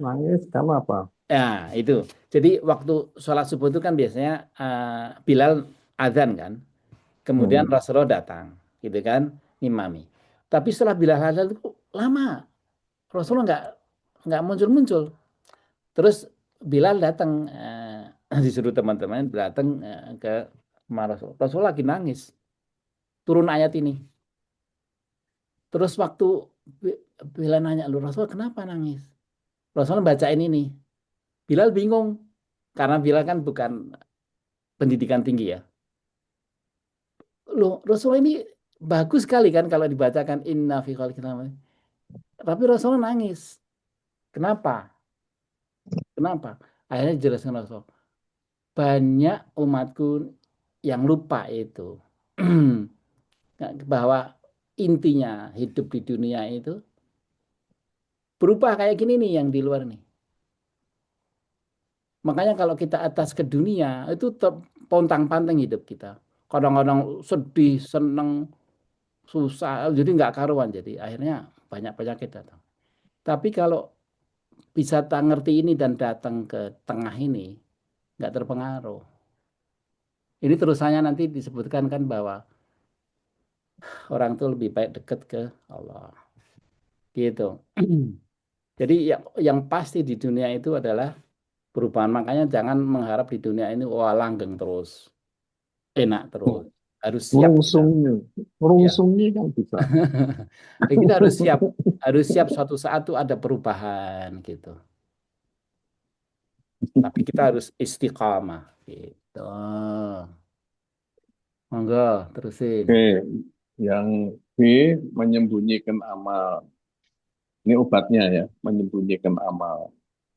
Nangis karena apa? Ya, itu. Jadi waktu sholat subuh itu kan biasanya Bilal azan kan. Kemudian Hmm. Rasulullah datang, gitu kan, ngimami. Tapi setelah Bilal azan itu lama. Rasulullah nggak muncul-muncul. Terus Bilal datang, disuruh teman-teman datang ke rumah Rasul. Rasul lagi nangis. Turun ayat ini. Terus waktu Bilal nanya, lu Rasul kenapa nangis? Rasul bacain ini. Bilal bingung. Karena Bilal kan bukan pendidikan tinggi ya. Loh, Rasul ini bagus sekali kan kalau dibacakan inna fi khalqis samawati. Tapi Rasul nangis. Kenapa? Kenapa? Akhirnya dijelaskan Rasul. Banyak umatku yang lupa itu. Bahwa intinya hidup di dunia itu berubah kayak gini nih yang di luar nih. Makanya kalau kita atas ke dunia itu pontang-panting hidup kita. Kadang-kadang sedih, seneng, susah, jadi nggak karuan. Jadi akhirnya banyak penyakit datang. Tapi kalau bisa tak ngerti ini dan datang ke tengah ini, nggak terpengaruh. Ini terusannya nanti disebutkan kan bahwa orang tuh lebih baik dekat ke Allah. Gitu. Jadi yang pasti di dunia itu adalah perubahan. Makanya jangan mengharap di dunia ini wah langgeng terus, enak terus. Harus siap kita. Rungsungnya, Ya. rungsungnya kan bisa. Dan kita harus siap suatu saat tuh ada perubahan gitu. Tapi kita harus istiqamah gitu. Monggo terusin. Oke, yang B, menyembunyikan amal. Ini obatnya ya, menyembunyikan amal.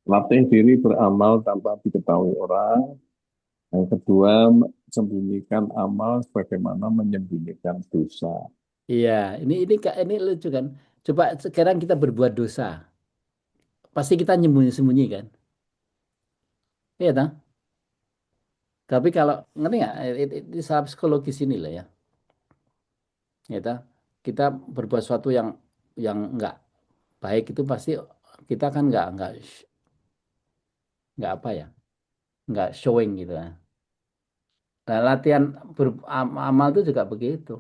Latih diri beramal tanpa diketahui orang. Yang kedua, sembunyikan amal sebagaimana menyembunyikan dosa. Iya, ini lucu kan. Coba sekarang kita berbuat dosa, pasti kita nyembunyi-sembunyi kan? Iya toh? Tapi kalau ngerti nggak? Ini salah psikologis ini lah ya. Ya toh? Kita berbuat sesuatu yang nggak baik itu pasti kita kan nggak apa ya, nggak showing gitu ya. Nah, latihan amal itu juga begitu.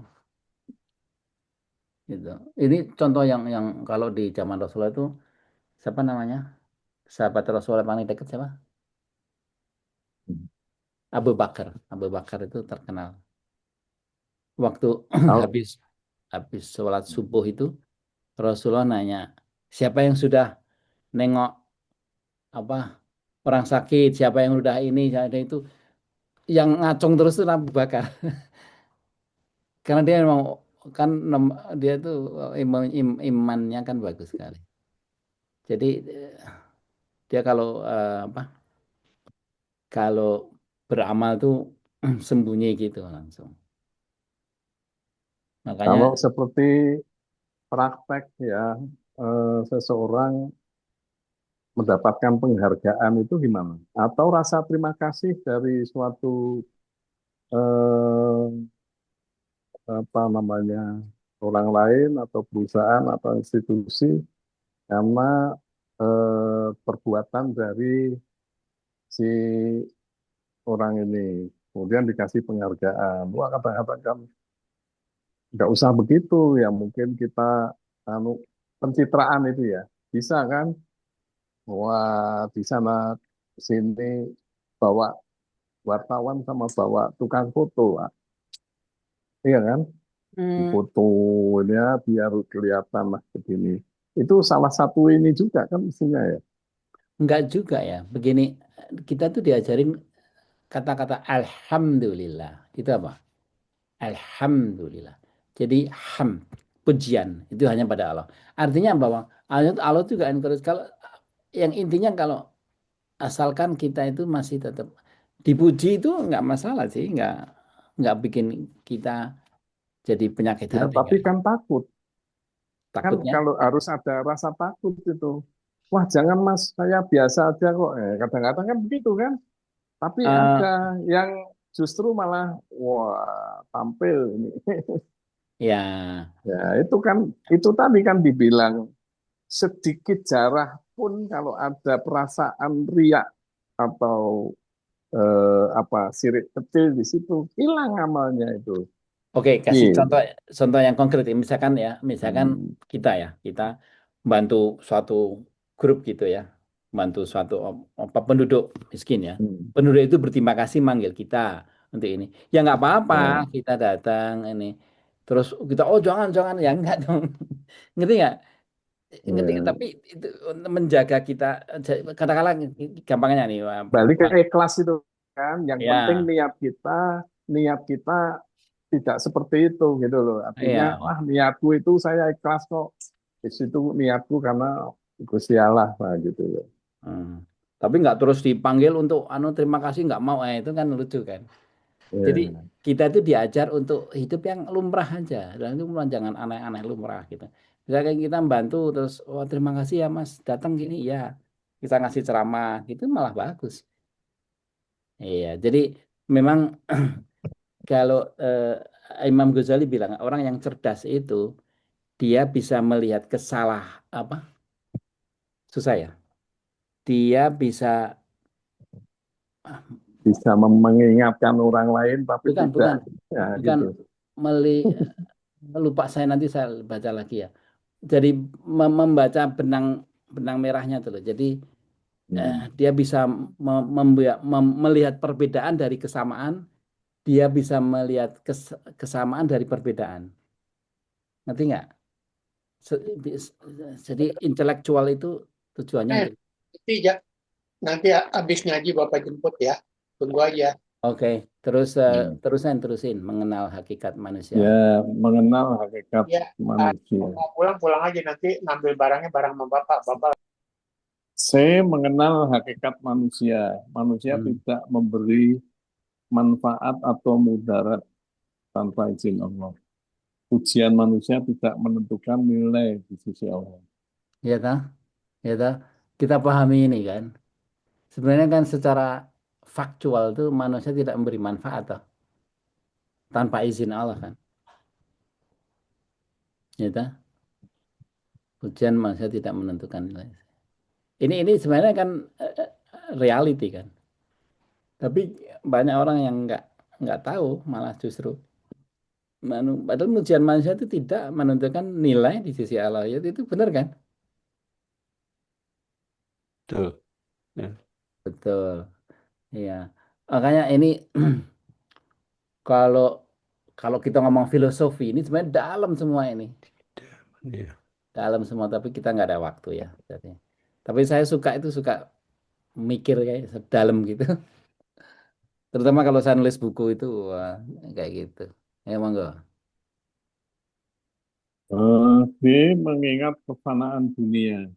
Gitu. Ini contoh yang kalau di zaman Rasulullah itu siapa namanya? Sahabat Rasulullah paling dekat siapa? Abu Bakar. Abu Bakar itu terkenal. Waktu Kalau habis habis sholat subuh itu Rasulullah nanya, siapa yang sudah nengok apa orang sakit, siapa yang udah ini, ada itu, yang ngacung terus itu Abu Bakar. Karena dia memang kan dia tuh imannya kan bagus sekali. Jadi dia kalau beramal tuh sembunyi gitu langsung. Makanya kalau seperti praktek ya, seseorang mendapatkan penghargaan itu gimana? Atau rasa terima kasih dari suatu eh, apa namanya orang lain atau perusahaan atau institusi karena perbuatan dari si orang ini, kemudian dikasih penghargaan. Wah, kata-katakan nggak usah begitu ya, mungkin kita anu pencitraan itu ya bisa kan. Wah, di sana sini bawa wartawan sama bawa tukang foto, Wah, iya kan? Di hmm, foto ya biar kelihatan lah begini. Itu salah satu ini juga kan mestinya ya. enggak juga ya. Begini, kita tuh diajarin kata-kata alhamdulillah. Itu apa? Alhamdulillah. Jadi pujian itu hanya pada Allah. Artinya bahwa Allah juga encourage kalau yang intinya kalau asalkan kita itu masih tetap dipuji itu nggak masalah sih, nggak bikin kita jadi penyakit Ya, hati tapi kan. kan takut. Kan Takutnya kalau harus ada rasa takut itu. Wah, jangan Mas, saya biasa aja kok. Kadang-kadang kan begitu kan. Tapi eh, ada yang justru malah wah tampil ini. Ya, Ya, itu tadi kan dibilang sedikit jarah pun kalau ada perasaan riak atau sirik kecil di situ hilang amalnya itu. oke, kasih Gitu. contoh yang konkret ya. Misalkan Hmm. kita bantu suatu grup gitu ya, bantu suatu penduduk miskin ya. Hmm. Penduduk itu berterima kasih manggil kita untuk ini. Ya nggak apa-apa, Ya, kita datang ini. Terus kita, oh jangan jangan ya enggak dong. Ngerti nggak? Ngerti nggak? ya. Tapi itu untuk menjaga kita, katakanlah gampangnya nih, Balik ke Bang. ikhlas itu kan. Yang penting Ya, niat kita tidak seperti itu gitu loh. Artinya, ya. wah niatku itu saya ikhlas kok. Di situ niatku karena Gusti Allah lah gitu loh. Hmm. Tapi nggak terus dipanggil untuk terima kasih nggak mau, itu kan lucu kan. Jadi Ya, kita itu diajar untuk hidup yang lumrah aja, dan itu jangan aneh-aneh, lumrah gitu. Misalkan kita bantu terus, oh terima kasih ya Mas datang gini, ya kita ngasih ceramah gitu malah bagus. Iya, jadi memang kalau Imam Ghazali bilang orang yang cerdas itu dia bisa melihat apa, susah ya, dia bisa, bisa mengingatkan orang lain tapi bukan tidak bukan ya bukan gitu. meli lupa, saya nanti saya baca lagi ya. Jadi membaca benang benang merahnya tuh loh. Jadi Hmm. dia bisa melihat perbedaan dari kesamaan, dia bisa melihat kesamaan dari perbedaan. Ngerti nggak? Se- Jadi intelektual itu tujuannya Eh, untuk. nanti, nanti habis ngaji Bapak jemput ya. Tunggu aja. Oke, terus Hmm. terusin mengenal hakikat manusia. Ya, mengenal hakikat Ya, manusia. mau pulang pulang aja nanti ngambil barangnya barang sama Bapak. Bapak C. Mengenal hakikat manusia. Manusia Hmm. tidak memberi manfaat atau mudarat tanpa izin Allah. Ujian manusia tidak menentukan nilai di sisi Allah. Ya tak, ya tak. Kita pahami ini kan. Sebenarnya kan secara faktual tuh manusia tidak memberi manfaat toh, tanpa izin Allah kan. Ya toh? Ujian manusia tidak menentukan nilai. Ini sebenarnya kan reality kan. Tapi banyak orang yang nggak tahu, malah justru padahal ujian manusia itu tidak menentukan nilai di sisi Allah. Ya, itu benar kan? Tuh. Ya. Betul. Iya. Makanya ini kalau kalau kita ngomong filosofi ini sebenarnya dalam semua ini. Iya. Dalam semua, tapi kita nggak ada waktu ya. Jadi. Tapi saya suka mikir kayak sedalam gitu. Terutama kalau saya nulis buku itu, wah, kayak gitu. Ya monggo. B. Mengingat kefanaan dunia.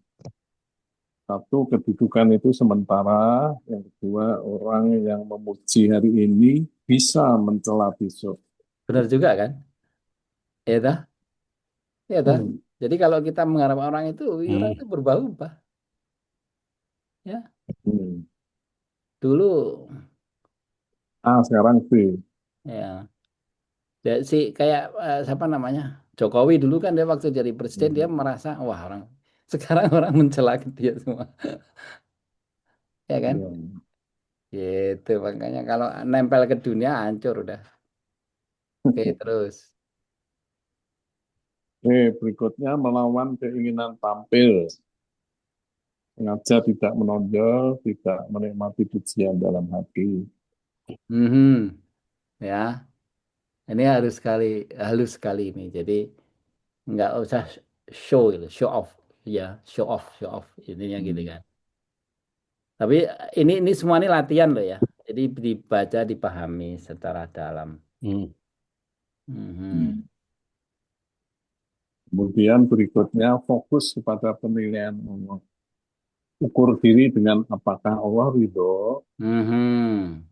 Satu, kedudukan itu sementara. Yang kedua, orang yang memuji hari ini bisa mencela besok. Benar juga kan? Ya dah, ya dah. Hmm. Jadi kalau kita mengharap orang itu, ya orang Hmm. itu berubah-ubah. Ya, Hmm. dulu Sekarang B. ya, ya sih kayak siapa namanya? Jokowi dulu kan dia waktu jadi presiden dia Hmm. merasa wah orang sekarang orang mencela dia semua, ya kan? Ya. Gitu makanya kalau nempel ke dunia hancur udah. Oke, terus. Berikutnya melawan keinginan tampil. Sengaja tidak menonjol, tidak menikmati pujian dalam hati. Mhm, ya. Ini halus sekali ini. Jadi nggak usah show gitu, show off, ya, show off. Intinya gitu Hmm. kan. Tapi ini semua ini latihan loh ya. Jadi dibaca, dipahami secara dalam. Hmm. Mhm. Hmm. Kemudian berikutnya fokus kepada penilaian Allah. Ukur diri dengan apakah Allah ridho, Mhm.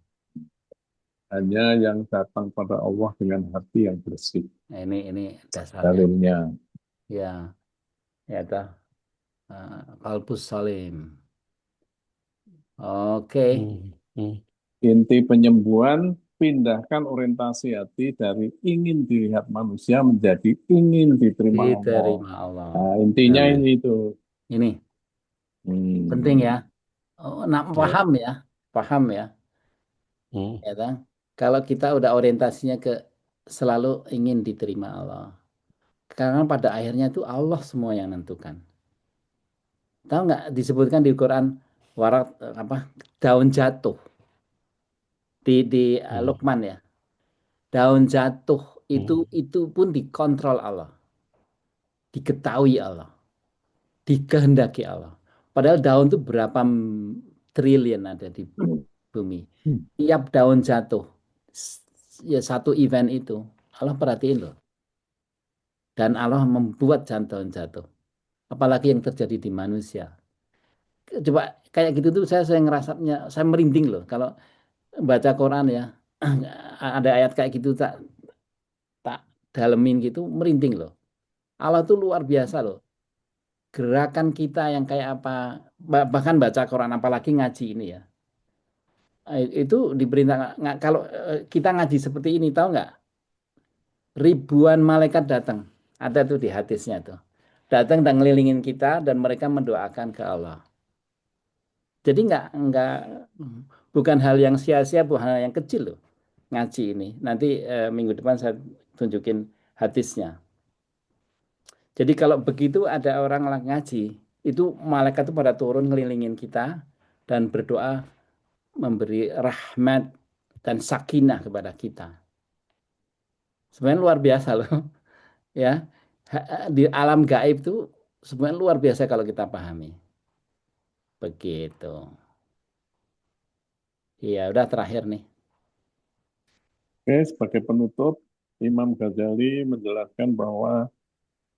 hanya yang datang pada Allah dengan hati yang bersih. Nah, ini dasarnya. Dalilnya. Ya, ya toh. Qalbus salim. Oke. Hmm. Hmm. Inti penyembuhan pindahkan orientasi hati dari ingin dilihat manusia menjadi ingin diterima Allah. Diterima Allah. Nah, intinya Nah, ini itu. ini penting ya. Nak Ya. paham ya, paham ya. Hmm. Ya kan? Kalau kita udah orientasinya ke selalu ingin diterima Allah. Karena pada akhirnya itu Allah semua yang nentukan. Tahu nggak disebutkan di Quran warat apa daun jatuh di Hmm. Luqman ya. Daun jatuh Hmm. itu pun dikontrol Allah, diketahui Allah, dikehendaki Allah. Padahal daun itu berapa triliun ada di bumi. Tiap daun jatuh, ya satu event itu Allah perhatiin loh. Dan Allah membuat daun jatuh. Apalagi yang terjadi di manusia. Coba kayak gitu tuh saya ngerasanya saya merinding loh kalau baca Quran ya. Ada ayat kayak gitu tak tak dalemin gitu merinding loh. Allah tuh luar biasa loh. Gerakan kita yang kayak apa bahkan baca Quran apalagi ngaji ini ya. Itu diperintah kalau kita ngaji seperti ini tahu nggak? Ribuan malaikat datang. Ada tuh di hadisnya tuh. Datang dan ngelilingin kita dan mereka mendoakan ke Allah. Jadi nggak bukan hal yang sia-sia, bukan hal yang kecil loh ngaji ini. Nanti minggu depan saya tunjukin hadisnya. Jadi kalau begitu ada orang ngaji, itu malaikat itu pada turun ngelilingin kita dan berdoa memberi rahmat dan sakinah kepada kita. Sebenarnya luar biasa loh, ya. Di alam gaib itu sebenarnya luar biasa kalau kita pahami. Begitu. Iya, udah terakhir nih. Oke, sebagai penutup, Imam Ghazali menjelaskan bahwa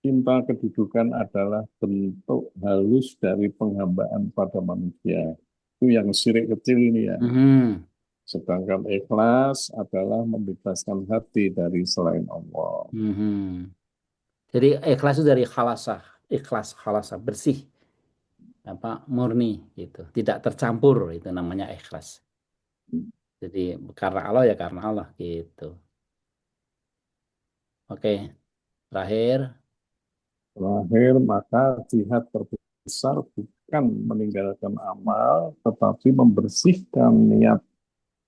cinta kedudukan adalah bentuk halus dari penghambaan pada manusia. Itu yang syirik kecil ini ya. Mhm. Sedangkan ikhlas adalah membebaskan hati dari selain Allah. Mhm. Jadi ikhlas itu dari khalasah, ikhlas khalasah bersih, apa murni gitu, tidak tercampur itu namanya ikhlas. Jadi karena Allah ya karena Allah gitu. Oke, terakhir. Terakhir, maka jihad terbesar bukan meninggalkan amal, tetapi membersihkan niat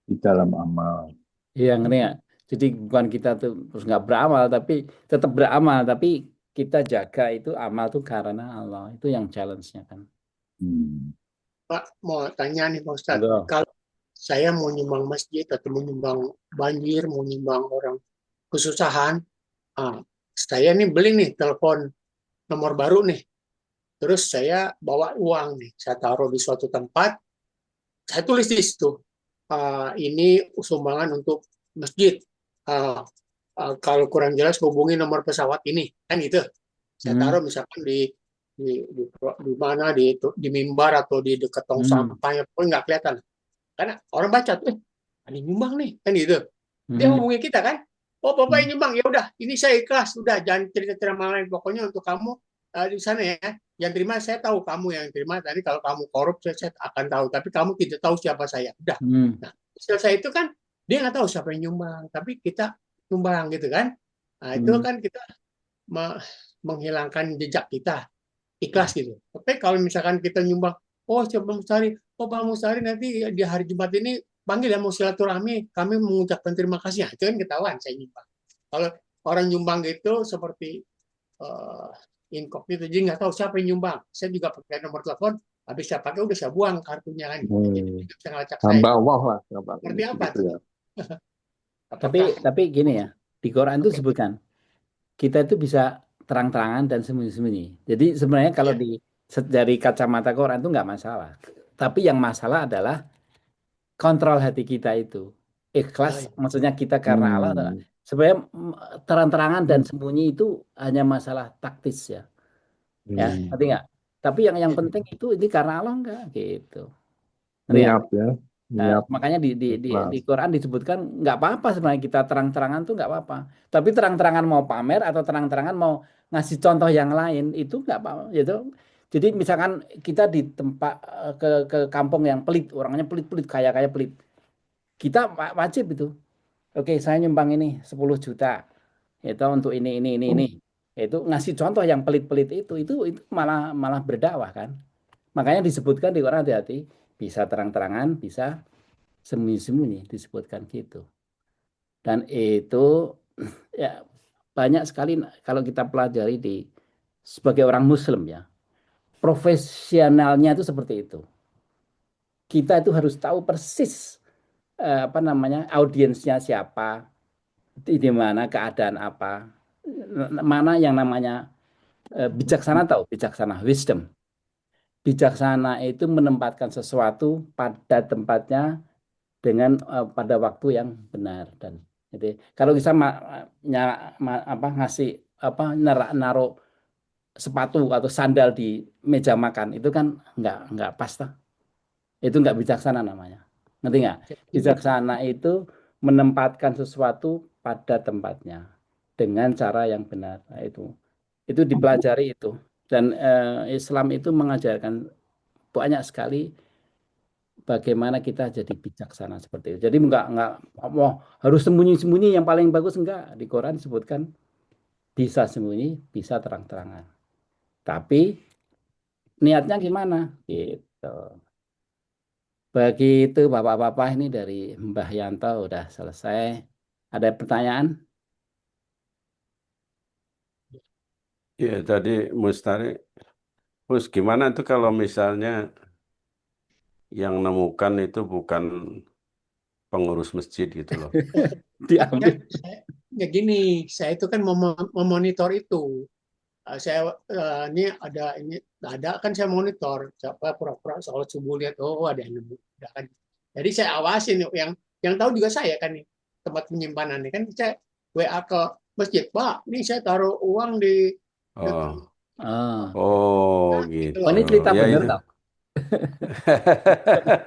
di dalam amal. Iya, ngerti nggak? Jadi bukan kita tuh terus nggak beramal, tapi tetap beramal, tapi kita jaga itu amal tuh karena Allah. Itu yang challenge-nya kan. Hmm. Pak, mau tanya nih Pak Ustadz, Enggak. kalau saya mau nyumbang masjid atau mau nyumbang banjir, mau nyumbang orang kesusahan, ah, saya nih beli nih telepon nomor baru nih, terus saya bawa uang nih, saya taruh di suatu tempat, saya tulis di situ, ini sumbangan untuk masjid. Ah, kalau kurang jelas hubungi nomor pesawat ini, kan gitu. Saya Hmm. taruh misalkan di mana di mimbar atau di dekat tong Hmm. sampah, pun nggak kelihatan. Karena orang baca tuh, ada yang nyumbang nih, kan gitu. Dia Hmm. hubungi kita kan, oh bapak yang nyumbang, ya udah, ini saya ikhlas, udah jangan cerita-cerita malah pokoknya untuk kamu di sana ya. Yang terima saya tahu kamu yang terima. Tadi kalau kamu korup saya akan tahu, tapi kamu tidak tahu siapa saya. Udah. Hmm. Nah, selesai itu kan dia nggak tahu siapa yang nyumbang, tapi kita nyumbang gitu kan. Nah, itu Hmm. kan kita menghilangkan jejak kita ikhlas gitu. Tapi kalau misalkan kita nyumbang, oh coba Mustari, oh Pak Mustari nanti di hari Jumat ini panggil ya mau silaturahmi, kami mengucapkan terima kasih. Nah, itu kan ketahuan saya nyumbang. Kalau orang nyumbang gitu seperti uh, incognito, jadi nggak tahu siapa yang nyumbang. Saya juga pakai nomor telepon, habis saya pakai udah saya buang kartunya kan. Jadi bisa ngelacak saya. Hamba Allah lah, Seperti apa gitu tuh? ya. Tapi Apakah gini ya, di Quran itu oke? disebutkan kita itu bisa terang-terangan dan sembunyi-sembunyi. Jadi sebenarnya kalau Ya, dari kacamata Quran itu nggak masalah. Tapi yang masalah adalah kontrol hati kita itu. Ikhlas, ya, ya. maksudnya kita karena Allah. Hmm. Sebenarnya terang-terangan dan sembunyi itu hanya masalah taktis ya. Ya, Hmm. ngerti nggak? Tapi yang Ya. penting itu ini karena Allah enggak gitu. Ngerti nggak? Niat ya, Nah, niat makanya di ikhlas. Quran disebutkan nggak apa-apa sebenarnya kita terang-terangan tuh nggak apa-apa. Tapi terang-terangan mau pamer atau terang-terangan mau ngasih contoh yang lain itu nggak apa-apa. Gitu. Jadi misalkan kita di tempat ke kampung yang pelit, orangnya pelit-pelit, kaya-kaya pelit. Kita wajib itu. Oke, saya nyumbang ini 10 juta. Itu untuk ini. Itu ngasih contoh yang pelit-pelit itu malah malah berdakwah kan. Makanya disebutkan di Quran hati-hati, bisa terang-terangan, bisa sembunyi-sembunyi disebutkan gitu. Dan itu ya banyak sekali kalau kita pelajari sebagai orang Muslim ya, profesionalnya itu seperti itu. Kita itu harus tahu persis apa namanya audiensnya siapa, di mana keadaan apa, mana yang namanya bijaksana tahu bijaksana wisdom. Bijaksana itu menempatkan sesuatu pada tempatnya dengan pada waktu yang benar dan jadi kalau bisa ngasih apa naruh sepatu atau sandal di meja makan itu kan nggak pas toh. Itu nggak bijaksana namanya. Ngerti nggak? Bijaksana itu menempatkan sesuatu pada tempatnya dengan cara yang benar. Nah, itu dipelajari itu. Dan Islam itu mengajarkan banyak sekali bagaimana kita jadi bijaksana seperti itu. Jadi nggak oh, harus sembunyi-sembunyi yang paling bagus enggak. Di Quran disebutkan bisa sembunyi, bisa terang-terangan. Tapi niatnya gimana? Gitu. Begitu Bapak-bapak ini dari Mbah Yanto udah selesai. Ada pertanyaan? Ya, tadi Mustari, Mus, gimana tuh kalau misalnya yang nemukan itu bukan pengurus masjid gitu loh. Ya, Diambil. ya gini, saya itu kan memonitor itu. Saya ini ada kan saya monitor siapa pura-pura sholat subuh lihat oh ada yang nemu. Udah kan. Jadi saya awasin yang tahu juga saya kan nih tempat penyimpanan kan saya WA ke masjid, Pak, ini saya taruh uang di dekat Oh, Oh. oh gitu gitu. Oh, ini loh. cerita Ya bener itu. tau?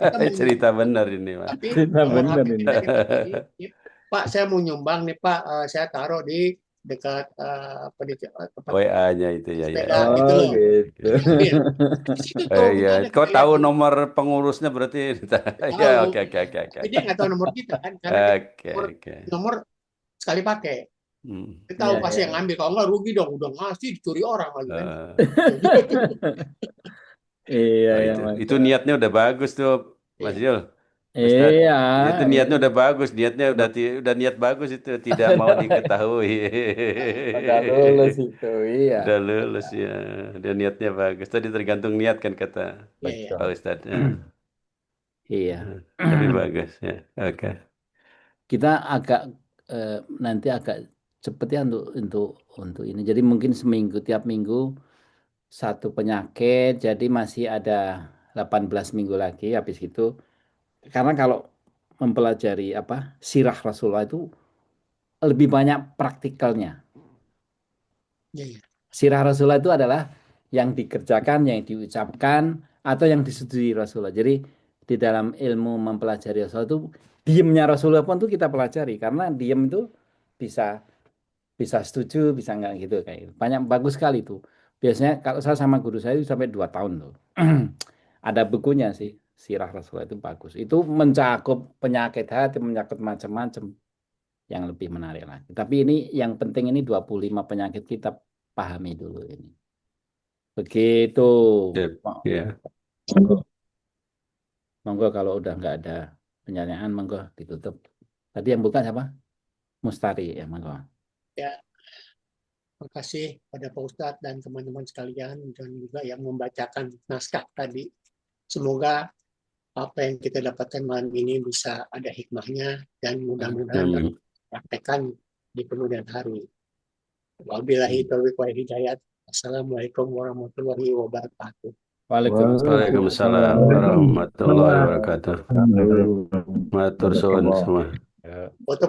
Kita mau Cerita benar ini, Pak. tapi Cerita nomor bener HP ini. kita dikasih, Pak saya mau nyumbang nih Pak, saya taruh di dekat apa di tempat WA-nya itu ya, ya, sepeda ya. gitu Oh, loh. gitu. Diambil. Di situ tuh Ya, kita ada kau kita lihat tahu tuh. nomor pengurusnya berarti? Ya, Tahu, oke, oke, oke, oke, tapi dia oke. nggak tahu nomor kita kan karena kita Oke, nomor oke. nomor sekali pakai. Hmm. Kita tahu Iya, pasti iya. yang ngambil, kalau nggak rugi dong, udah ngasih dicuri orang lagi kan. Eh, Iya, oh, iya, itu mantap. niatnya udah bagus tuh, Mas Iya. Yul. Ustadz, Iya, itu iya. niatnya udah bagus, niatnya udah niat bagus itu, tidak mau diketahui. Udah lulus itu, iya. Udah lulus ya, dia niatnya bagus. Tadi tergantung niat kan kata Iya, iya. Pak Betul. Ustadz. Ya. Iya. Tapi bagus ya, oke. Kita agak nanti agak cepet ya untuk ini. Jadi mungkin seminggu tiap minggu satu penyakit. Jadi masih ada 18 minggu lagi habis itu. Karena kalau mempelajari apa sirah Rasulullah itu lebih banyak praktikalnya. Iya, iya. Sirah Rasulullah itu adalah yang dikerjakan, yang diucapkan, atau yang disetujui Rasulullah. Jadi di dalam ilmu mempelajari Rasulullah itu diemnya Rasulullah pun tuh kita pelajari karena diem itu bisa bisa setuju, bisa enggak gitu kayak gitu. Banyak bagus sekali tuh. Biasanya kalau saya sama guru saya itu sampai 2 tahun tuh. Ada bukunya sih, Sirah Rasulullah itu bagus. Itu mencakup penyakit hati, menyangkut macam-macam yang lebih menarik lagi. Tapi ini yang penting ini 25 penyakit kita pahami dulu ini. Begitu. Sip, Mo- ya. Monggo, monggo kalau udah nggak ada pertanyaan, monggo ditutup. Tadi yang buka siapa? Mustari ya, monggo. Ya, terima kasih pada Pak Ustadz dan teman-teman sekalian dan juga yang membacakan naskah tadi. Semoga apa yang kita dapatkan malam ini bisa ada hikmahnya dan mudah-mudahan Amin. praktekkan di kemudian hari. Wabillahi taufiq wal hidayat. Assalamualaikum warahmatullahi wabarakatuh. Waalaikumsalam warahmatullahi wabarakatuh. Matur suwun semua. Ya. Foto.